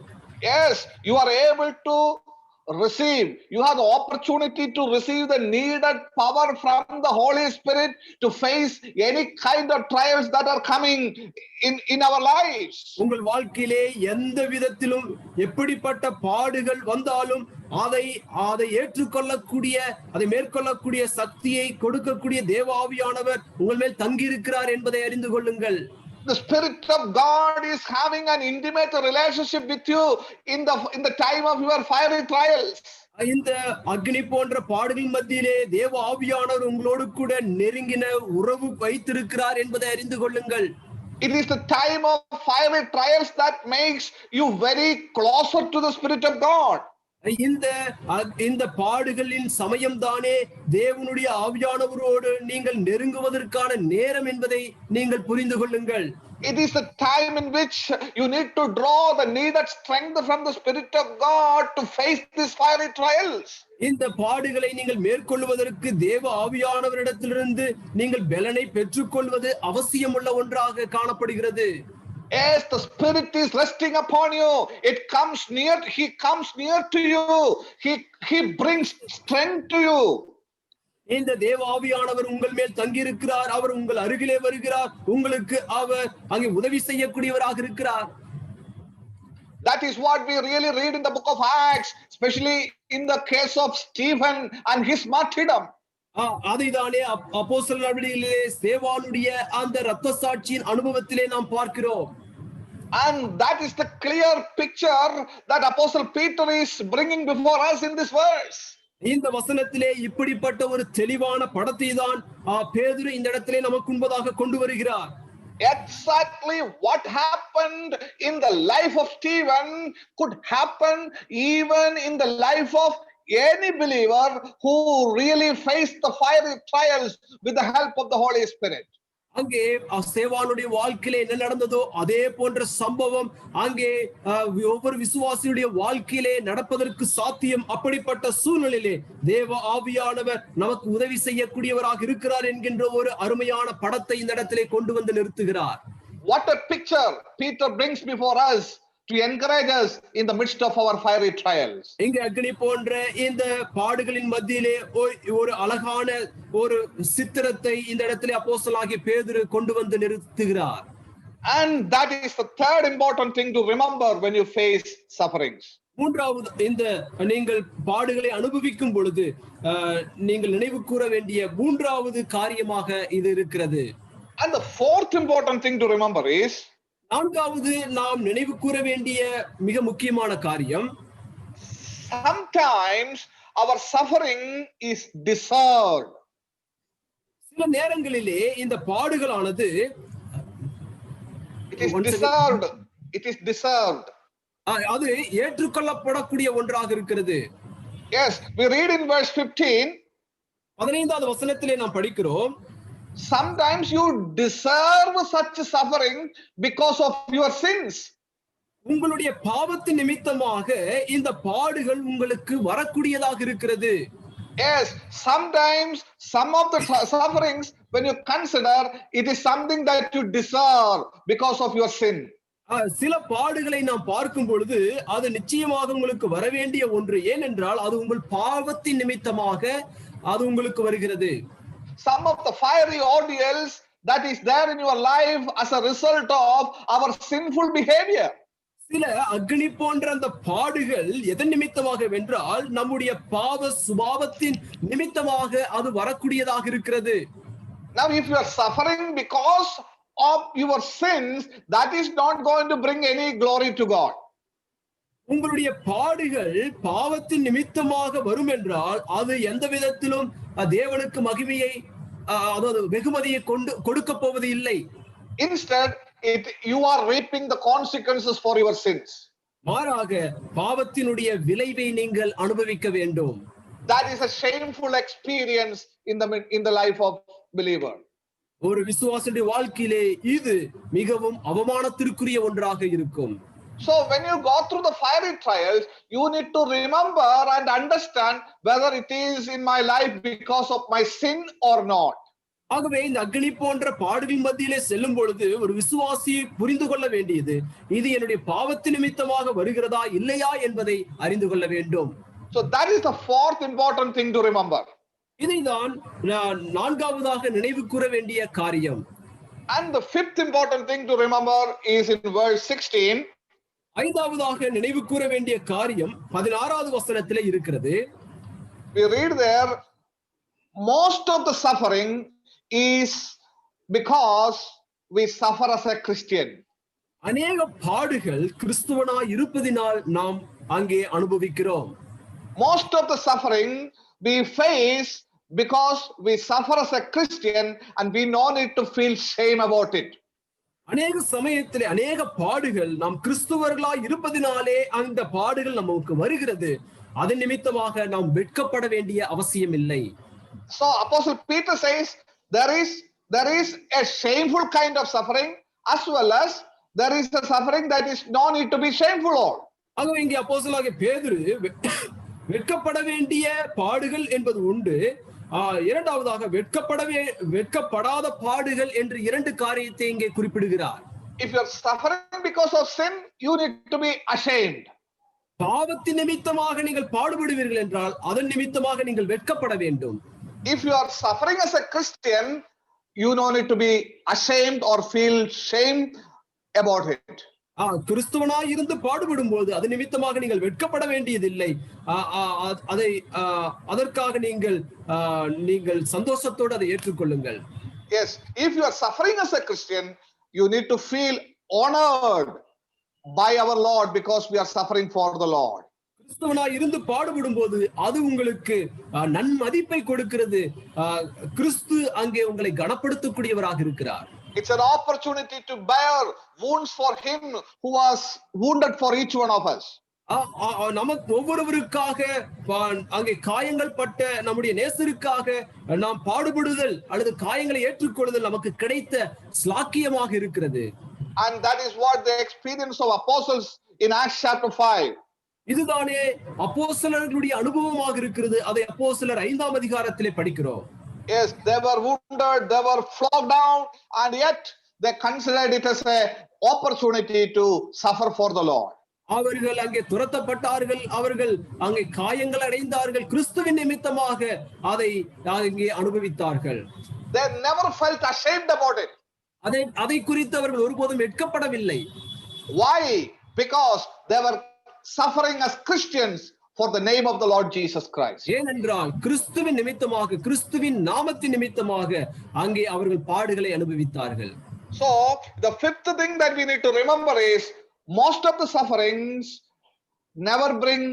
Yes, you are able to receive, you have the opportunity to receive the needed power from the Holy Spirit to face any kind of trials that are coming in our lives. உங்கள் வாழ்க்கையிலே எந்த விதத்திலும் எப்படிப்பட்ட பாடுகள் வந்தாலும் அதை ஏற்றுக்கொள்ளக்கூடிய அதை மேற்கொள்ளக்கூடிய சக்தியை கொடுக்கக்கூடிய தேவ ஆவியானவர் உங்கள் மேல் தங்கி இருக்கிறார் என்பதை அறிந்து கொள்ளுங்கள். The Spirit of God is having an intimate relationship with you in the time of your fiery trials. இந்த அக்னி போன்ற பாடுகள் மத்தியிலே தேவ ஆவியானவர் உங்களோடு கூட நெருங்கின உறவு வைத்திருக்கிறார் என்பதை அறிந்து கொள்ளுங்கள். It is the time of fiery trials that makes you very closer to the Spirit of God. இந்த பாடுகளின் சமயம் தானே தேவனுடைய ஆவியானவரோடு நீங்கள் நெருங்குவதற்கான நேரம் என்பதை நீங்கள் புரிந்து கொள்ளுங்கள். It is the time in which you need to draw the needed strength from the Spirit of God to face these fiery trials. இந்த பாடுகளை நீங்கள் மேற்கொள்வதற்கு தேவ ஆவியானவரிடத்திலிருந்து நீங்கள் பலனை பெற்றுக்கொள்வது அவசியமுள்ள ஒன்றாக காணப்படுகிறது. Yes, the Spirit is resting upon you. He comes near to you. He brings strength to you. இந்த தேவ ஆவியானவர் உங்கள் மேல் தங்கி இருக்கிறார். அவர் உங்கள் அருகிலே வருகிறார். உங்களுக்கு அவர் அங்கே உதவி செய்யக்கூடியவராக இருக்கிறார். That is what we really read in the book of Acts, especially in the case of Stephen and his martyrdom. அதைதானே அப்போஸ்தலர் நடவடிக்கைகளிலே ஸ்தேவானுடைய அந்த இரத்த சாட்சியின் அனுபவத்திலே நாம் பார்க்கிறோம். And that is the clear picture that Apostle Peter is bringing before us in this verse. இந்த வசனத்திலே இப்படிப்பட்ட ஒரு தெளிவான படத்தை தான் பேதுரு இந்த இடத்திலே நமக்கு முன்பதாக கொண்டு வருகிறார். Exactly what happened in the life of Stephen could happen even in the life of any believer who really faced the fiery trials with the help of the Holy Spirit. அங்கே சேவானுடைய வாழ்க்கையில என்ன நடந்ததோ அதே போன்ற சம்பவம் அங்கே ஒவ்வொரு விசுவாசியுடைய வாழ்க்கையிலே நடப்பதற்கு சாத்தியம். அப்படிப்பட்ட சூழ்நிலையிலே தேவ ஆவியானவர் நமக்கு உதவி செய்யக்கூடியவராக இருக்கிறார் என்கின்ற ஒரு அருமையான படத்தை இந்த இடத்திலே கொண்டு வந்து நிறுத்துகிறார். What a picture Peter brings before us to encourage us in the midst of our fiery trials. இங்க அக்னி போன்ற இந்த பாடுகளின் மத்தியிலே ஒரு அழகான ஒரு சித்திரத்தை இந்த இடத்திலே அப்போஸ்தலனாகிய பேதுரு கொண்டு வந்து நிறுத்துகிறார். And that is the third important thing to remember when you face sufferings. மூன்றாவது, இந்த நீங்கள் பாடுகளை அனுபவிக்கும் பொழுது நீங்கள் நினைவு கூற வேண்டிய மூன்றாவது காரியமாக இது இருக்கிறது. And the fourth important thing to remember is, நான்காவது நாம் நினைவு கூற வேண்டிய மிக முக்கியமான காரியம், sometimes our suffering is deserved. சில நேரங்களிலே இந்த பாடுகளானது It is deserved. It is deserved. அது ஏற்றுக்கொள்ளப்படக்கூடிய ஒன்றாக இருக்கிறது. Yes, we read in verse 15. 15வது வசனத்திலே நாம் படிக்கிறோம், sometimes you deserve such suffering because of your sins. உங்களுடைய பாவத்தின் நிமித்தமாக இந்த பாடுகள் உங்களுக்கு வரக்கூடியதாக இருக்கிறது. Yes, sometimes some of the sufferings, when you consider, it is something that you deserve because of your sin. சில பாடுகளை நாம் பார்க்கும் பொழுது அது நிச்சயமாக உங்களுக்கு வர வேண்டிய ஒன்று. ஏனென்றால் அது உங்கள் பாவத்தின் நிமித்தமாக அது உங்களுக்கு வருகிறது. Some of the fiery ordeals that is there in your life as a result of our sinful behavior. சில அக்னி போன்ற அந்த பாடுகள் எதன் நிமித்தமாக வென்றால் நம்முடைய பாவ சுபாவத்தின் நிமித்தமாக அது வரக்கூடியதாக இருக்கிறது. Now if you are suffering because of your sins, that is not going to bring any glory to God. உங்களுடைய பாடுகள் பாவத்தின் நிமித்தமாக வரும் என்றால் அது எந்த விதத்திலும் தேவனுக்கு மகிமையை அதாவது வெகுமதியை கொடுக்க போவது இல்லை. Instead, you are reaping the consequences for your sins. மாறாக பாவத்தினுடைய விளைவை நீங்கள் அனுபவிக்க வேண்டும். That is a shameful experience in the life of believer. ஒரு விசுவாசியுடைய வாழ்க்கையிலே இது மிகவும் அவமானத்திற்குரிய ஒன்றாக இருக்கும். So when you go through the fiery trials, you need to remember and understand whether it is in my life because of my sin or not. ஆகவே இந்த அக்னி போன்ற பாடுகள் மத்தியிலே செல்லும் பொழுது ஒரு விசுவாசி புரிந்து கொள்ள வேண்டியது இது என்னுடைய பாவத்தின் நிமித்தமாக வருகிறதா இல்லையா என்பதை அறிந்து கொள்ள வேண்டும். So that is the fourth important thing to remember. இதைதான் நான்காவதாக நினைவு கூற வேண்டிய காரியம். And the fifth important thing to remember is in verse 16. ஐந்தாவதாக நினைவு கூற வேண்டிய காரியம் 16வது வசனத்திலே இருக்கிறது. We read there, most of the suffering is because we suffer as a Christian. அநேக பாடுகள் கிறிஸ்துவனாய் இருப்பதினால் நாம் அங்கே அனுபவிக்கிறோம். Most of the suffering we face because we suffer as a Christian and we no need to feel shame about it. அநேக சமயத்திலே அநேக பாடுகள் நாம் கிறிஸ்துவர்களாய் இருப்பதினாலே அந்த பாடுகள் நமக்கு வருகிறது. அதன் நிமித்தமாக நாம் வெட்கப்பட வேண்டிய அவசியம் இல்லை. So Apostle Peter says there is a shameful kind of suffering as well as there is a suffering that is no need to be shameful on. ஆகவே இங்கே அப்போஸ்தலனாகிய பேதுரு வெட்கப்பட வேண்டிய பாடுகள் என்பது உண்டு. இரண்டாவதாக வெட்கப்படாத பாடுகள் என்று இரண்டு காரியத்தை இங்கே குறிப்பிடுகிறார். If you are suffering because of sin, you need to be ashamed. பாவத்தின் நிமித்தமாக நீங்கள் பாடுபடுவீர்கள் என்றால் அதன் நிமித்தமாக நீங்கள் வெட்கப்பட வேண்டும். If you are suffering as a Christian, you no need to be ashamed or feel shame about it. கிறிஸ்துவனாய் இருந்து பாடுபடும் போது அது நிமித்தமாக நீங்கள் வெட்கப்பட வேண்டியதில்லை. அதை அதற்காக நீங்கள் சந்தோஷத்தோடு அதை ஏற்றுக்கொள்ளுங்கள். Yes, if you are suffering as a Christian, you need to feel honored by our Lord because we are suffering for the Lord. கிறிஸ்துவனாய் இருந்து பாடுபடும் போது அது உங்களுக்கு நன்மதிப்பை கொடுக்கிறது. கிறிஸ்து அங்கே உங்களை கனப்படுத்தக்கூடியவராக இருக்கிறார். It's an opportunity to bear wounds for him who was wounded for each one of us. நமக்கு ஒவ்வொருவருக்காக அங்கே காயங்கள் பட்ட நம்முடைய நேசருக்காக நாம் பாடுபடுதல் அல்லது காயங்களை ஏற்றுக்கொள்ளுதல் நமக்கு கிடைத்த ஸ்லாக்கியமாக இருக்கிறது. And that is what the experience of apostles in Acts chapter 5. இதுதானே அப்போஸ்தலர்களுடைய அனுபவமாக இருக்கிறது. அதை அப்போஸ்தலர் 5ஆம் அதிகாரத்திலே படிக்கிறோம். Yes, they were wounded, they were flogged down, and yet they considered it as an opportunity to suffer for the Lord. அவர்கள் அங்கே துரத்தப்பட்டார்கள், அவர்கள் அங்கே காயங்கள் அடைந்தார்கள், கிறிஸ்துவின் நிமித்தமாக அதை அங்கே அனுபவித்தார்கள். They never felt ashamed about it. அதை குறித்து அவர்கள் ஒருபோதும் வெட்கப்படவில்லை. Why? Because they were suffering as Christians for the name of the Lord Jesus Christ. ஏனென்றால் கிறிஸ்துவின் நிமித்தமாக, கிறிஸ்துவின் நாமத்தின் நிமித்தமாக அங்கே அவர்கள் பாடுகளை அனுபவித்தார்கள். So the fifth thing that we need to remember is most of the sufferings never bring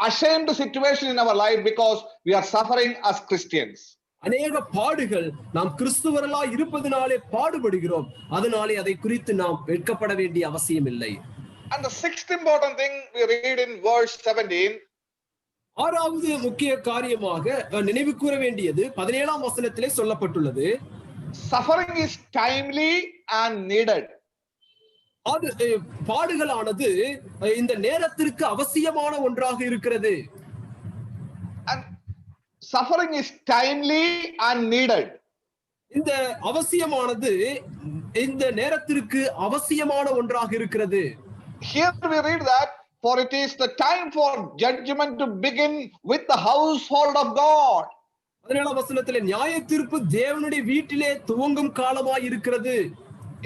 ashamed situation in our life because we are suffering as Christians. அநேக பாடுகள் நாம் கிறிஸ்துவர்களாய் இருப்பதனாலே பாடுபடுகிறோம். அதனாலே அதை குறித்து நாம் வெட்கப்பட வேண்டிய அவசியம் இல்லை. And the sixth important thing we read in verse 17. ஆறாவது முக்கிய காரியமாக நினைவு கூற வேண்டியது 17ஆம் வசனத்திலே சொல்லப்பட்டுள்ளது. Suffering is timely and needed. அது பாடுகளானது இந்த நேரத்திற்கு அவசியமான ஒன்றாக இருக்கிறது. And suffering is timely and needed. இந்த அவசியமானது இந்த நேரத்திற்கு அவசியமான ஒன்றாக இருக்கிறது. Here we read that for it is the time for judgment to begin with the household of God. 17ஆம் வசனத்திலே நியாய தீர்ப்பு தேவனுடைய வீட்டிலே துவங்கும் காலமாய் இருக்கிறது.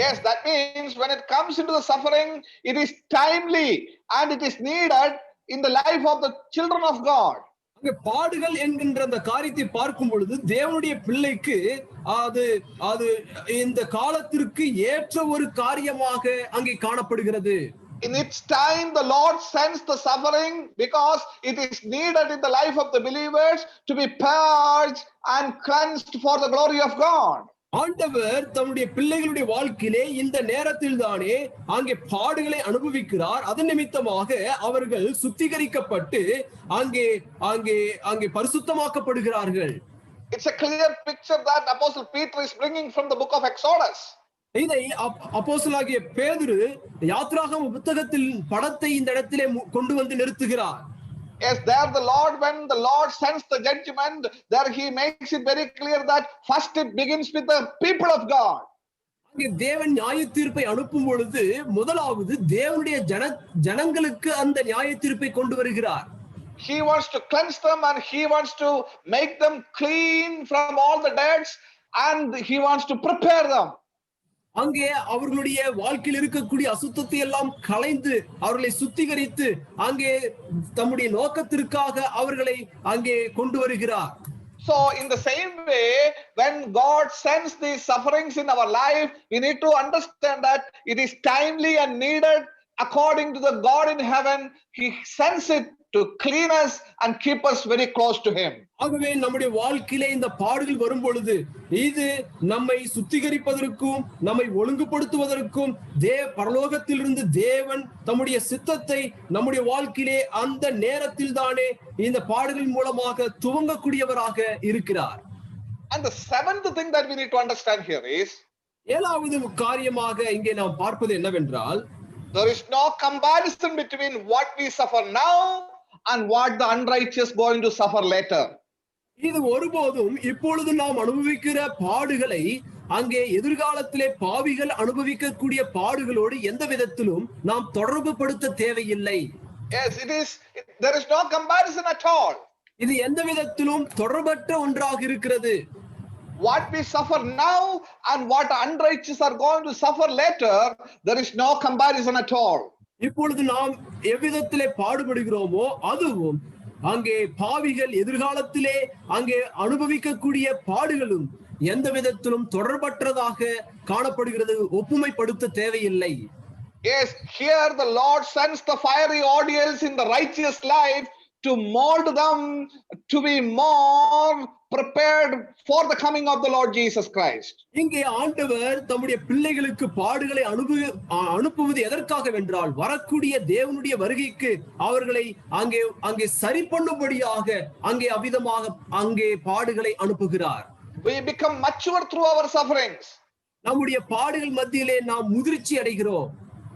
Yes, that means when it comes into the suffering, it is timely and it is needed in the life of the children of God. அங்கே பாடுகள் என்கின்ற அந்த காரியத்தை பார்க்கும் பொழுது தேவனுடைய பிள்ளைக்கு அது அது இந்த காலத்திற்கு ஏற்ற ஒரு காரியமாக அங்கே காணப்படுகிறது. In its time, the Lord sends the suffering because it is needed in the life of the believers to be purged and cleansed for the glory of God. ஆண்டவர் தம்முடைய பிள்ளைகளுடைய வாழ்க்கையிலே இந்த நேரத்தில் தானே அங்கே பாடுகளை அனுபவிக்கிறார். அதன் நிமித்தமாக அவர்கள் சுத்திகரிக்கப்பட்டு அங்கே அங்கே அங்கே பரிசுத்தமாக்கப்படுகிறார்கள். It's a clear picture that Apostle Peter is bringing from the book of Exodus. இதை அப்போஸ்தலனாகிய பேதுரு யாத்ராகம புத்தகத்தில் படத்தை இந்த இடத்திலே கொண்டு வந்து நிறுத்துகிறார். Yes, there the Lord, when the Lord sends the judgment, there he makes it very clear that first it begins with the people of God. அங்கே தேவன் நியாய தீர்ப்பை அனுப்பும் பொழுது முதலாவது தேவனுடைய ஜனங்களுக்கு அந்த நியாய தீர்ப்பை கொண்டு வருகிறார். He wants to cleanse them and he wants to make them clean from all the debts and he wants to prepare them. அங்கே அவர்களுடைய வாழ்க்கையில் இருக்கக்கூடிய அசுத்தத்தை எல்லாம் களைந்து அவர்களை சுத்திகரித்து அங்கே தம்முடைய நோக்கத்திற்காக அவர்களை அங்கே கொண்டு வருகிறார். So in the same way, when God sends these sufferings in our life, we need to understand that it is timely and needed according to the God in heaven. He sends it to clean us and keep us very close to him. ஆகவே நம்முடைய வாழ்க்கையிலே இந்த பாடுகள் வரும் பொழுது இது நம்மை சுத்திகரிப்பதற்கும் நம்மை ஒழுங்குபடுத்துவதற்கும் பரலோகத்திலிருந்து தேவன் தம்முடைய சித்தத்தை நம்முடைய வாழ்க்கையிலே அந்த நேரத்தில் தானே இந்த பாடுகளின் மூலமாக துவங்கக்கூடியவராக இருக்கிறார். And the seventh thing that we need to understand here is, ஏழாவது காரியமாக இங்கே நாம் பார்ப்பது என்னவென்றால், there is no comparison between what we suffer now and what the unrighteous going to suffer later. இது ஒருபோதும் இப்பொழுது நாம் அனுபவிக்கிற பாடுகளை அங்கே எதிர்காலத்திலே பாவிகள் அனுபவிக்கக்கூடிய பாடுகளோடு எந்த விதத்திலும் நாம் தொடர்பு படுத்த தேவையில்லை. Yes, there is no comparison at all. இது எந்த விதத்திலும் தொடர்பற்ற ஒன்றாக இருக்கிறது. What we suffer now and what unrighteous are going to suffer later, there is no comparison at all. இப்பொழுது நாம் எவ்விதத்திலே பாடுபடுகிறோமோ அதுவும் அங்கே பாவிகள் எதிர்காலத்திலே அங்கே அனுபவிக்கக்கூடிய பாடுகளும் எந்த விதத்திலும் தொடர்பற்றதாக காணப்படுகிறது. ஒப்புமைப்படுத்த தேவையில்லை. Yes, here the Lord sends the fiery ordeals in the righteous life to mold them to be more prepared for the coming of the Lord Jesus Christ. இங்கே ஆண்டவர் தம்முடைய பிள்ளைகளுக்கு பாடுகளை அனுப்புவது எதற்காக வென்றால் வரக்கூடிய தேவனுடைய வருகைக்கு அவர்களை அங்கே சரி பண்ணும்படியாக அங்கே அவிதமாக அங்கே பாடுகளை அனுப்புகிறார். We become mature through our sufferings. நம்முடைய பாடுகள் மத்தியிலே நாம் முதிர்ச்சி அடைகிறோம்.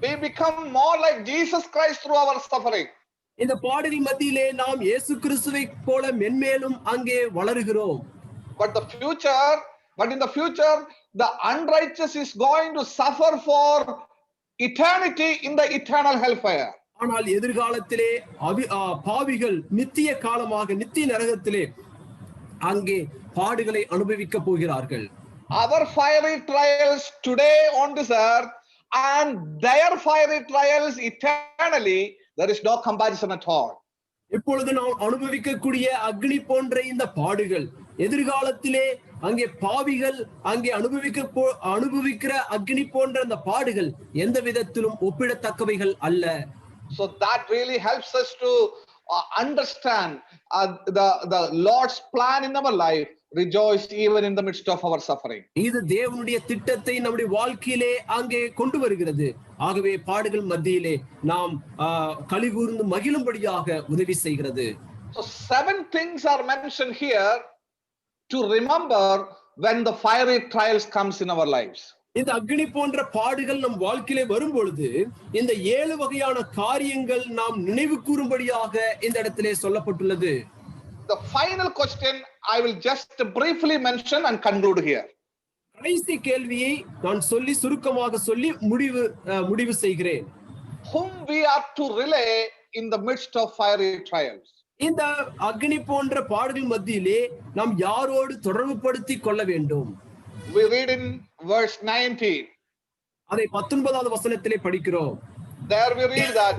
We become more like Jesus Christ through our suffering. இந்த பாடுகள் மத்தியிலே நாம் இயேசு கிறிஸ்துவை போல மென்மேலும் அங்கே வளருகிறோம். But in the future the unrighteous is going to suffer for eternity in the eternal hellfire. ஆனால் எதிர்காலத்திலே பாவிகள் நித்திய காலமாக நித்திய நரகத்திலே அங்கே பாடுகளை அனுபவிக்க போகிறார்கள். Our fiery trials today on this earth and their fiery trials eternally, there is no comparison at all. இப்பொழுது நாம் அனுபவிக்கக்கூடிய அக்னி போன்ற இந்த பாடுகள் எதிர்காலத்திலே அங்கே பாவிகள் அங்கே அனுபவிக்கிற அக்னி போன்ற அந்த பாடுகள் எந்த விதத்திலும் ஒப்பிடத்தக்கவைகள் அல்ல. So that really helps us to understand the Lord's plan in our life. Rejoice even in the midst of our suffering. இது தேவனுடைய திட்டத்தை நம்முடைய வாழ்க்கையிலே அங்கே கொண்டு வருகிறது. ஆகவே பாடுகள் மத்தியிலே நாம் களிகூர்ந்து மகிழும்படியாக உதவி செய்கிறது. So 7 things are mentioned here to remember when the fiery trials comes in our lives. இந்த அக்னி போன்ற பாடுகள் நம் வாழ்க்கையிலே வரும் பொழுது இந்த 7 வகையான காரியங்கள் நாம் நினைவு கூறும்படியாக இந்த இடத்திலே சொல்லப்பட்டுள்ளது. The final question I will just briefly mention and conclude here. கடைசி கேள்வியை நான் சொல்லி சுருக்கமாக சொல்லி முடிவு செய்கிறேன். Whom we are to relay in the midst of fiery trials. இந்த அக்னி போன்ற பாடுகள் மத்தியிலே நாம் யாரோடு தொடர்பு படுத்தி கொள்ள வேண்டும்? We read in verse 19. அதை 19வது வசனத்திலே படிக்கிறோம். There we read that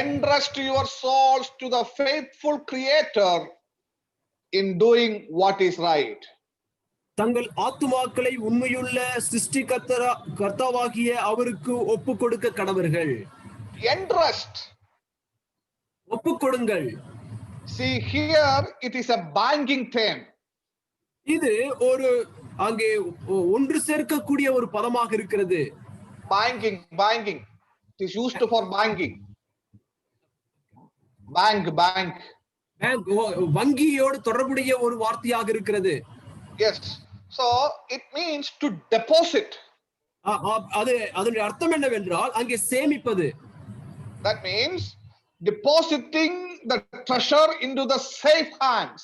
entrust your souls to the faithful Creator in doing what is right. தங்கள் ஆத்துமாக்களை உண்மையுள்ள சிருஷ்டிகர்த்தாவாகிய அவருக்கு ஒப்பு கொடுக்க கடவர்கள். Entrust. ஒப்பு கொடுங்கள். See here it is a binding term. இது ஒரு அங்கே ஒன்று சேர்க்கக்கூடிய ஒரு பதமாக இருக்கிறது. Binding. It is used for binding. Bank. வங்கியோடு தொடர்புடைய ஒரு வார்த்தையாக இருக்கிறது. Yes. So it means to deposit. அதனுடைய அர்த்தம் என்னவென்றால் அங்கே சேமிப்பது. That means depositing the treasure into the safe hands.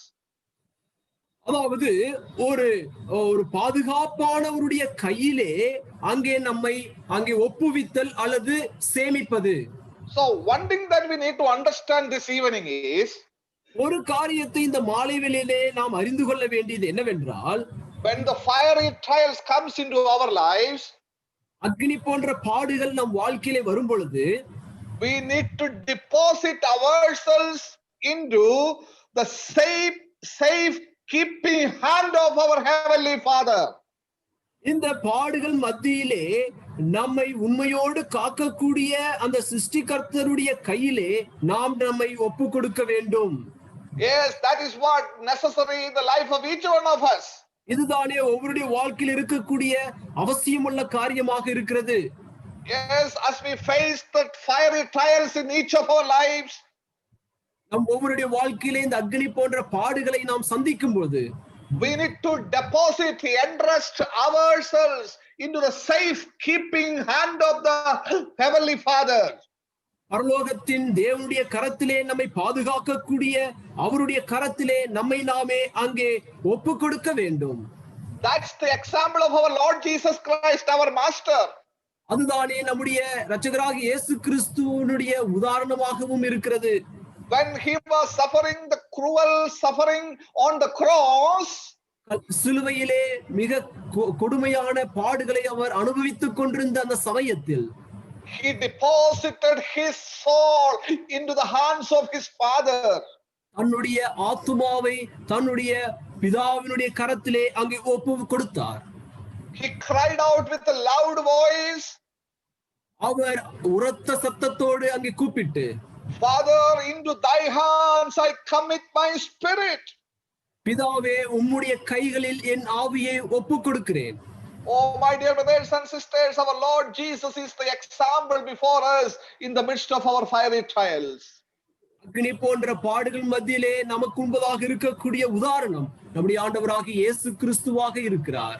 அதாவது ஒரு பாதுகாப்பானவருடைய கையிலே அங்கே ஒப்புவித்தல் அல்லது சேமிப்பது. So one thing that we need to understand this evening is ஒரு காரியத்தை இந்த மாலை வேளையிலே நாம் அறிந்து கொள்ள வேண்டியது என்னவென்றால் when the fiery trials comes into our lives, அக்னி போன்ற பாடுகள் நம் வாழ்க்கையிலே வரும் பொழுது we need to deposit ourselves into the safe keeping hand of our heavenly Father. இந்த பாடுகள் மத்தியிலே நம்மை உண்மையோடு காக்கக்கூடிய அந்த சிருஷ்டிகர்த்தருடைய கையிலே நாம் நம்மை ஒப்பு கொடுக்க வேண்டும். Yes, that is what necessary in the life of each one of us. இதுதானே ஒவ்வொருடைய வாழ்க்கையில் இருக்கக்கூடிய அவசியமுள்ள காரியமாக இருக்கிறது. Yes, as we face the fiery trials in each of our lives, நம் ஒவ்வொருடைய வாழ்க்கையிலே இந்த அக்னி போன்ற பாடுகளை நாம் சந்திக்கும் போது we need to deposit, entrust ourselves into the safe keeping hand of the heavenly Father. பரலோகத்தின் தேவனுடைய கரத்திலே நம்மை பாதுகாக்கக்கூடிய அவருடைய கரத்திலே நம்மை நாமே அங்கே ஒப்பு கொடுக்க வேண்டும். That's the example of our Lord Jesus Christ, our master. அதுதானே நம்முடைய இரட்சகராகிய இயேசு கிறிஸ்துவினுடைய உதாரணமாகவும் இருக்கிறது. When he was suffering the cruel suffering on the cross, சிலுவையிலே மிக கொடுமையான பாடுகளை அவர் அனுபவித்துக் கொண்டிருந்த அந்த சமயத்தில் he deposited his soul into the hands of his Father. தன்னுடைய ஆத்துமாவை தன்னுடைய பிதாவினுடைய கரத்திலே அங்கே ஒப்பு கொடுத்தார். He cried out with a loud voice. அவர் உரத்த சத்தத்தோடு அங்கே கூப்பிட்டு, Father, into thy hands I commit my spirit. பிதாவே உம்முடைய கைகளில் என் ஆவியை ஒப்பு கொடுக்கிறேன். Oh, my dear brothers and sisters, our Lord Jesus is the example before us in the midst of our fiery trials. அக்னி போன்ற பாடுகள் மத்தியிலே நமக்கு முன்பதாக இருக்கக்கூடிய உதாரணம் நம்முடைய ஆண்டவராகிய இயேசு கிறிஸ்துவாக இருக்கிறார்.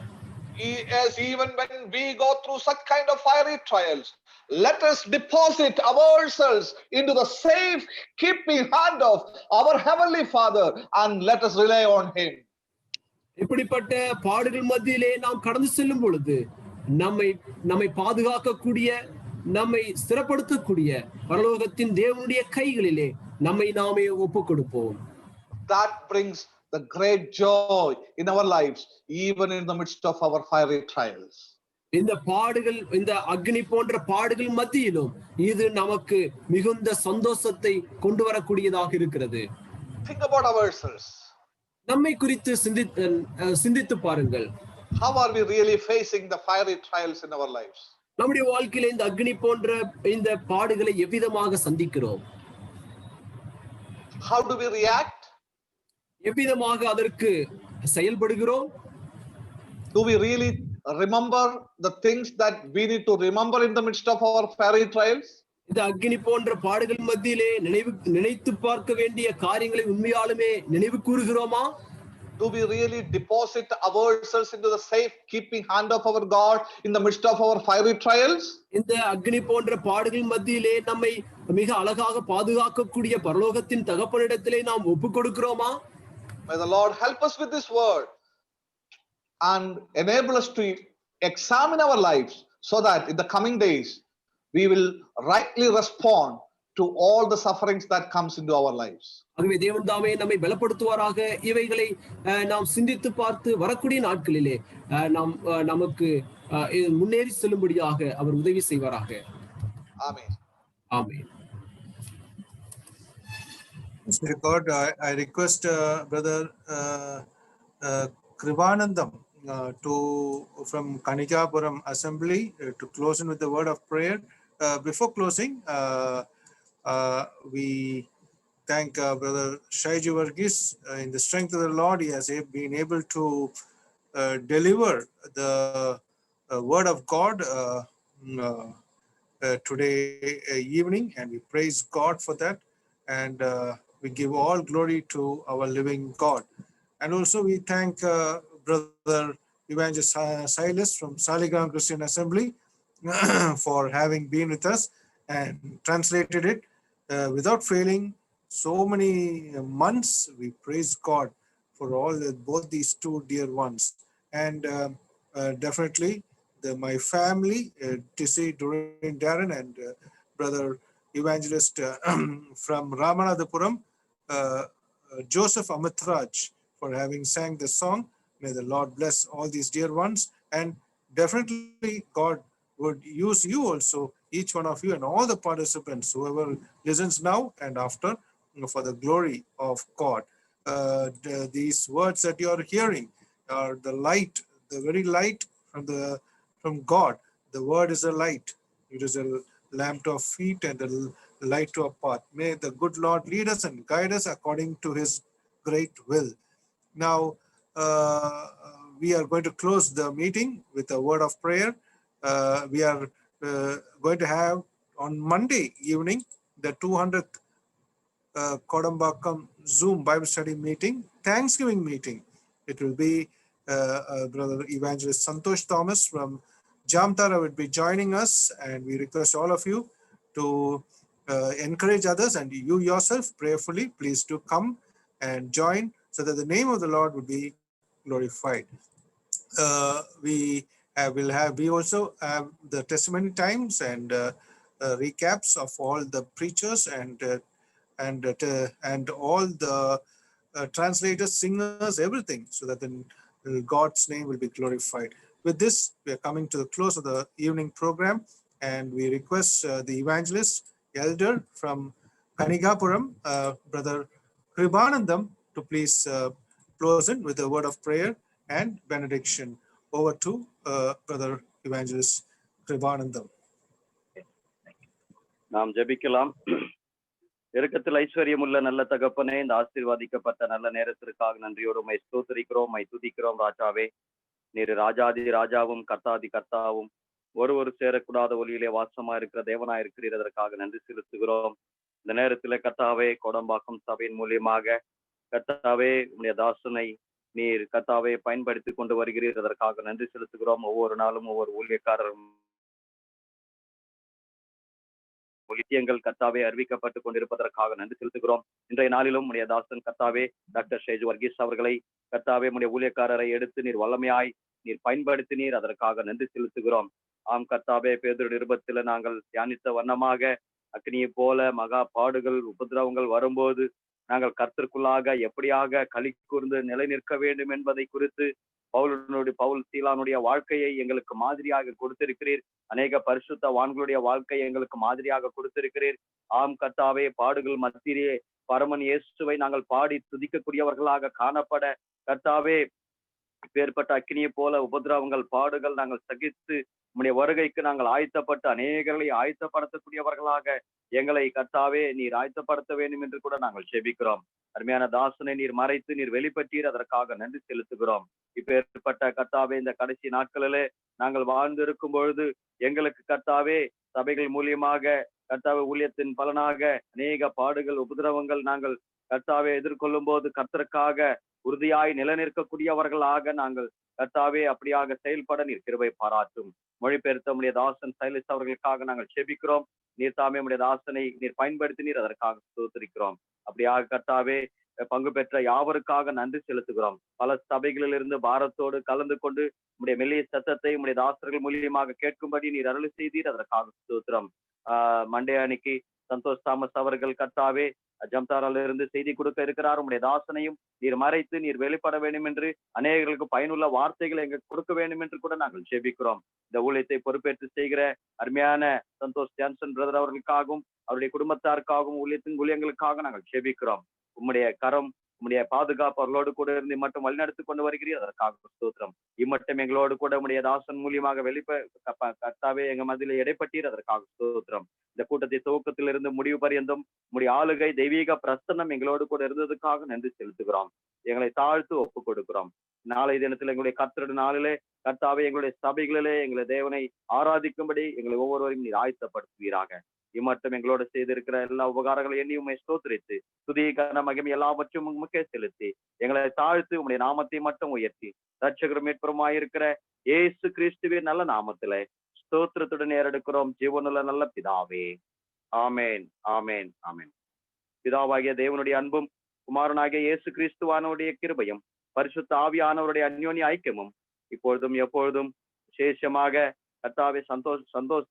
Yes, even when we go through such kind of fiery trials, let us deposit ourselves into the safe keeping hand of our heavenly Father and let us rely on him. இப்படிப்பட்ட பாடுகள் மத்தியிலே நாம் கடந்து செல்லும் பொழுது நம்மை பாதுகாக்கக்கூடிய நம்மை ஸ்திரப்படுத்தக்கூடிய பரலோகத்தின் தேவனுடைய கைகளிலே நம்மை நாமே ஒப்பு கொடுப்போம். That brings the great joy in our lives, even in the midst of our fiery trials. இந்த பாடுகள், இந்த அக்னி போன்ற பாடுகள் மத்தியிலும் இது நமக்கு மிகுந்த சந்தோஷத்தை கொண்டு வரக்கூடியதாக இருக்கிறது. Think about ourselves. நம்மை குறித்து சிந்தித்து பாருங்கள். How are we really facing the fiery trials in our lives? நம்முடைய வாழ்க்கையில இந்த அக்னி போன்ற இந்த பாடுகளை எவ்விதமாக சந்திக்கிறோம்? How do we react? எவ்விதமாக அதற்கு செயல்படுகிறோம்? Do we really remember the things that we need to remember in the midst of our fiery trials? இந்த அக்னி போன்ற பாடுகள் மத்தியிலே நினைத்து பார்க்க வேண்டிய காரியங்களை உண்மையாலுமே நினைவு கூறுகிறோமா? Do we really deposit ourselves into the safe keeping hand of our God in the midst of our fiery trials? இந்த அக்னி போன்ற பாடுகள் மத்தியிலே நம்மை மிக அழகாக பாதுகாக்கக்கூடிய பரலோகத்தின் தகப்பனிடத்திலே நாம் ஒப்பு கொடுக்கிறோமா? May the Lord help us with this word and enable us to examine our lives so that in the coming days we will rightly respond to all the sufferings that comes into our lives. ஆகவே தேவன் தாமே நம்மை பலப்படுத்துவாராக. இவைகளை நாம் சிந்தித்து பார்த்து வரக்கூடிய நாட்களிலே நாம் நமக்கு முன்னேறி செல்லும்படியாக அவர் உதவி செய்வாராக. Amen. Amen. God, I request Brother Krivanandam from Kanikapuram Assembly to close in with the word of prayer. Before closing, we thank Brother Shaiju Varghese. In the strength of the Lord, he has been able to deliver the word of God today evening, and we praise God for that. And we give all glory to our living God. And also we thank Brother Evangelist Silas from Saligram Christian Assembly for having been with us and translated it without failing. So many months, we praise God for both these two dear ones. And definitely my family, Tissy, Doreen, Darren, and Brother Evangelist from Ramanathapuram, Joseph Amitraj, for having sang the song. May the Lord bless all these dear ones, and definitely God would use you also, each one of you, and all the participants, whoever listens now and after, for the glory of God. These words that you are hearing are the light, the very light from God. The word is a light. It is a lamp to our feet and a light to our path. May the good Lord lead us and guide us according to his great will. Now, we are going to close the meeting with a word of prayer. We are going to have on Monday evening the 200th Kodambakam Zoom Bible study meeting, Thanksgiving meeting. It will be Brother Evangelist Santosh Thomas from Jamtara will be joining us, and we request all of you to encourage others, and you yourself prayerfully, please do come and join so that the name of the Lord would be glorified. We also have the testimony times and recaps of all the preachers and all the translators, singers, everything, so that then God's name will be glorified. With this, we are coming to the close of the evening program, and we request the evangelist, elder from Kanikapuram, Brother Krivanandam, to please close in with a word of prayer and benediction. Over to Brother Evangelist Krivanandam. நாம் ஜெபிக்கலாம். இரக்கத்தில் ஐஸ்வர்யமுள்ள நல்ல தகப்பனே, இந்த ஆசீர்வாதிக்கப்பட்ட நல்ல நேரத்திற்காக நன்றியோடு உம்மை ஸ்தோத்திரிக்கிறோம், உம்மை துதிக்கிறோம். ராஜாவே, நீர் ராஜாதி ராஜாவும் கர்த்தாதி கர்த்தாவும் ஒரு சேரக்கூடாத ஒளியிலே வாசமா இருக்கிற தேவனா இருக்கிறீர். அதற்காக நன்றி செலுத்துகிறோம். இந்த நேரத்திலே கர்த்தாவே, கோடம்பாக்கம் சபையின் மூலியமாக கர்த்தாவே உம்முடைய தாசனை நீர் கர்த்தாவே பயன்படுத்தி கொண்டு வருகிறீர். அதற்காக நன்றி செலுத்துகிறோம். ஒவ்வொரு நாளும் ஒவ்வொரு ஊழியக்காரரும் விஷயங்கள் கர்த்தாவே அறிவிக்கப்பட்டு கொண்டிருப்பதற்காக நன்றி செலுத்துகிறோம். இன்றைய நாளிலும் உடைய தாசன் கர்த்தாவே டாக்டர் ஷேஜு வர்கீஸ் அவர்களை கர்த்தாவே உடைய ஊழியக்காரரை எடுத்து நீர் வல்லமையாய் நீர் பயன்படுத்தினீர். அதற்காக நன்றி செலுத்துகிறோம். ஆம் கர்த்தாவே, பேதுரு நிருபத்தில் நாங்கள் தியானித்த வண்ணமாக அக்னியை போல மகா பாடுகள் உபதிரவங்கள் வரும்போது நாங்கள் கர்த்தருக்குள்ளாக எப்படியாக களி கூர்ந்து நிலை நிற்க வேண்டும் என்பதை குறித்து பவுல் சீலானுடைய வாழ்க்கையை எங்களுக்கு மாதிரியாக கொடுத்திருக்கிறீர். அநேக பரிசுத்த வான்களுடைய வாழ்க்கையை எங்களுக்கு மாதிரியாக கொடுத்திருக்கிறீர். ஆம் கர்த்தாவே, பாடுகள் மத்தியிலே பரமன் இயேசுவை நாங்கள் பாடி துதிக்கக்கூடியவர்களாக காணப்பட கர்த்தாவே இப்பேற்பட்ட அக்கினியை போல உபதிரவங்கள், பாடுகள் நாங்கள் சகித்து உம்முடைய வருகைக்கு நாங்கள் ஆயத்தப்பட்டு அநேகர்களை ஆயத்தப்படுத்தக்கூடியவர்களாக எங்களை கர்த்தாவே நீர் ஆயத்தப்படுத்த வேண்டும் என்று கூட நாங்கள் செபிக்கிறோம். அருமையான தாசனை நீர் மறைத்து நீர் வெளிப்பட்டீர், அதற்காக நன்றி செலுத்துகிறோம். இப்பேற்பட்ட கர்த்தாவே இந்த கடைசி நாட்களிலே நாங்கள் வாழ்ந்திருக்கும் பொழுது எங்களுக்கு கர்த்தாவே சபைகள் மூலியமாக கர்த்தாவே ஊழியத்தின் பலனாக அநேக பாடுகள், உபதிரவங்கள் நாங்கள் கர்த்தாவே எதிர்கொள்ளும் போது கர்த்தருக்காக உறுதியாய் நிலைநிற்கக்கூடியவர்களாக நாங்கள் கர்த்தாவே அப்படியாக செயல்பட நீர் கிருபை பாராட்டும். மொழிபெயர்த்த உடைய தாசன் சைலஸ் அவர்களுக்காக நாங்கள் செபிக்கிறோம். நீர் தாமே உடைய தாசனை நீர் பயன்படுத்தி நீர் அதற்காக ஸ்தோத்திரிக்கிறோம். அப்படியாக கர்த்தாவே பங்கு பெற்ற யாவருக்காக நன்றி செலுத்துகிறோம். பல சபைகளில் இருந்து பாரத்தோடு கலந்து கொண்டு உடைய மெல்லிய சத்தத்தை உடைய தாசர்கள் மூலியமாக கேட்கும்படி நீர் அருள் செய்தீர், அதற்காக ஸ்தோத்திரம். மண்டே அன்னைக்கு சந்தோஷ் தாமஸ் அவர்கள் கர்த்தாவே ஜம்தாரால இருந்து செய்தி கொடுக்க இருக்கிறார். உடைய தாசனையும் நீர் மறைத்து நீர் வெளிப்பட வேண்டும் என்று அநேகர்களுக்கு பயனுள்ள வார்த்தைகளை எங்க கொடுக்க வேண்டும் என்று கூட நாங்கள் ஜெபிக்கிறோம். இந்த ஊழியத்தை பொறுப்பேற்று செய்கிற அருமையான சந்தோஷ் ஜான்சன் பிரதர் அவர்களுக்காகவும் அவருடைய குடும்பத்தாருக்காகவும் ஊழியங்களுக்காக நாங்கள் ஜெபிக்கிறோம். உம்முடைய கரம், உம்முடைய பாதுகாப்பு அவர்களோடு கூட இருந்து மட்டும் வழிநடத்தி கொண்டு வருகிறீர், அதற்காக ஸ்தோத்திரம். இம்மட்டும் எங்களோடு கூட உம்முடைய தாசன் மூலியமாக கர்த்தாவே எங்க மதியில இடைப்பட்டீர், அதற்காக ஸ்தோத்திரம். இந்த கூட்டத்தை துவக்கத்திலிருந்து முடிவு பரியந்தம் உம்முடைய ஆளுகை, தெய்வீக பிரசன்னம் எங்களோடு கூட இருந்ததுக்காக நன்றி செலுத்துகிறோம். எங்களை தாழ்த்து ஒப்பு கொடுக்கிறோம். நாளை தினத்தில் எங்களுடைய கர்த்தருடைய நாளிலே கர்த்தாவே எங்களுடைய சபைகளிலே எங்களை தேவனை ஆராதிக்கும்படி எங்களை ஒவ்வொருவரையும் நீர் ஆயத்தப்படுத்துவீராக. இம்மட்டும் எங்களோட செய்திருக்கிற எல்லா உபகாரங்களையும் எண்ணி உண்மை ஸ்தோத்திரித்து துதிகன மகிமை எல்லாவற்றும் முக்கிய செலுத்தி எங்களை தாழ்த்து உம்முடைய நாமத்தை மட்டும் உயர்த்தி ரட்சகரும் மீட்பருமாயிருக்கிற இயேசு கிறிஸ்துவின் நல்ல நாமத்திலே ஸ்தோத்திரத்துடன் ஏறெடுக்கிறோம் ஜீவனுள்ள நல்ல பிதாவே. ஆமேன், ஆமேன், ஆமேன். பிதாவாகிய தேவனுடைய அன்பும் குமாரனாகிய இயேசு கிறிஸ்துவானுடைய கிருபையும் பரிசுத்த ஆவியானவருடைய அந்யோன்ய ஐக்கியமும் இப்பொழுதும் எப்பொழுதும் விசேஷமாக கர்த்தாவே சந்தோஷ்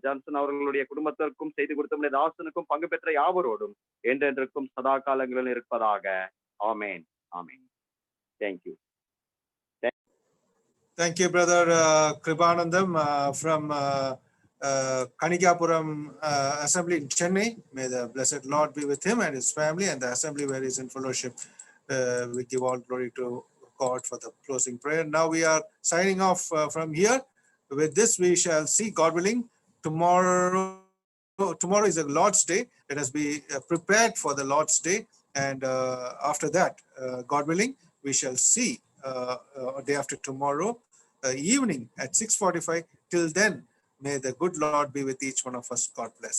ஜான்சன் அவர்களுடைய குடும்பத்திற்கும் செய்து கொடுத்த தாசனுக்கும் பங்கு பெற்ற யாவரோடும் என்றென்றுக்கும் சதா காலங்களில் இருப்பதாக. ஆமேன், ஆமேன். Thank you. Thank you, Brother Kribanandam from Kanikapuram Assembly in Chennai. May the blessed Lord be with him and his family and the assembly where he is in fellowship. We give all glory to God for the closing prayer. Now we are signing off from here. With this, we shall see, God willing, tomorrow. Tomorrow is the Lord's Day. Let us be prepared for the Lord's Day. And after that, God willing, we shall see day after tomorrow evening at 6:45. Till then, may the good Lord be with each one of us. God bless.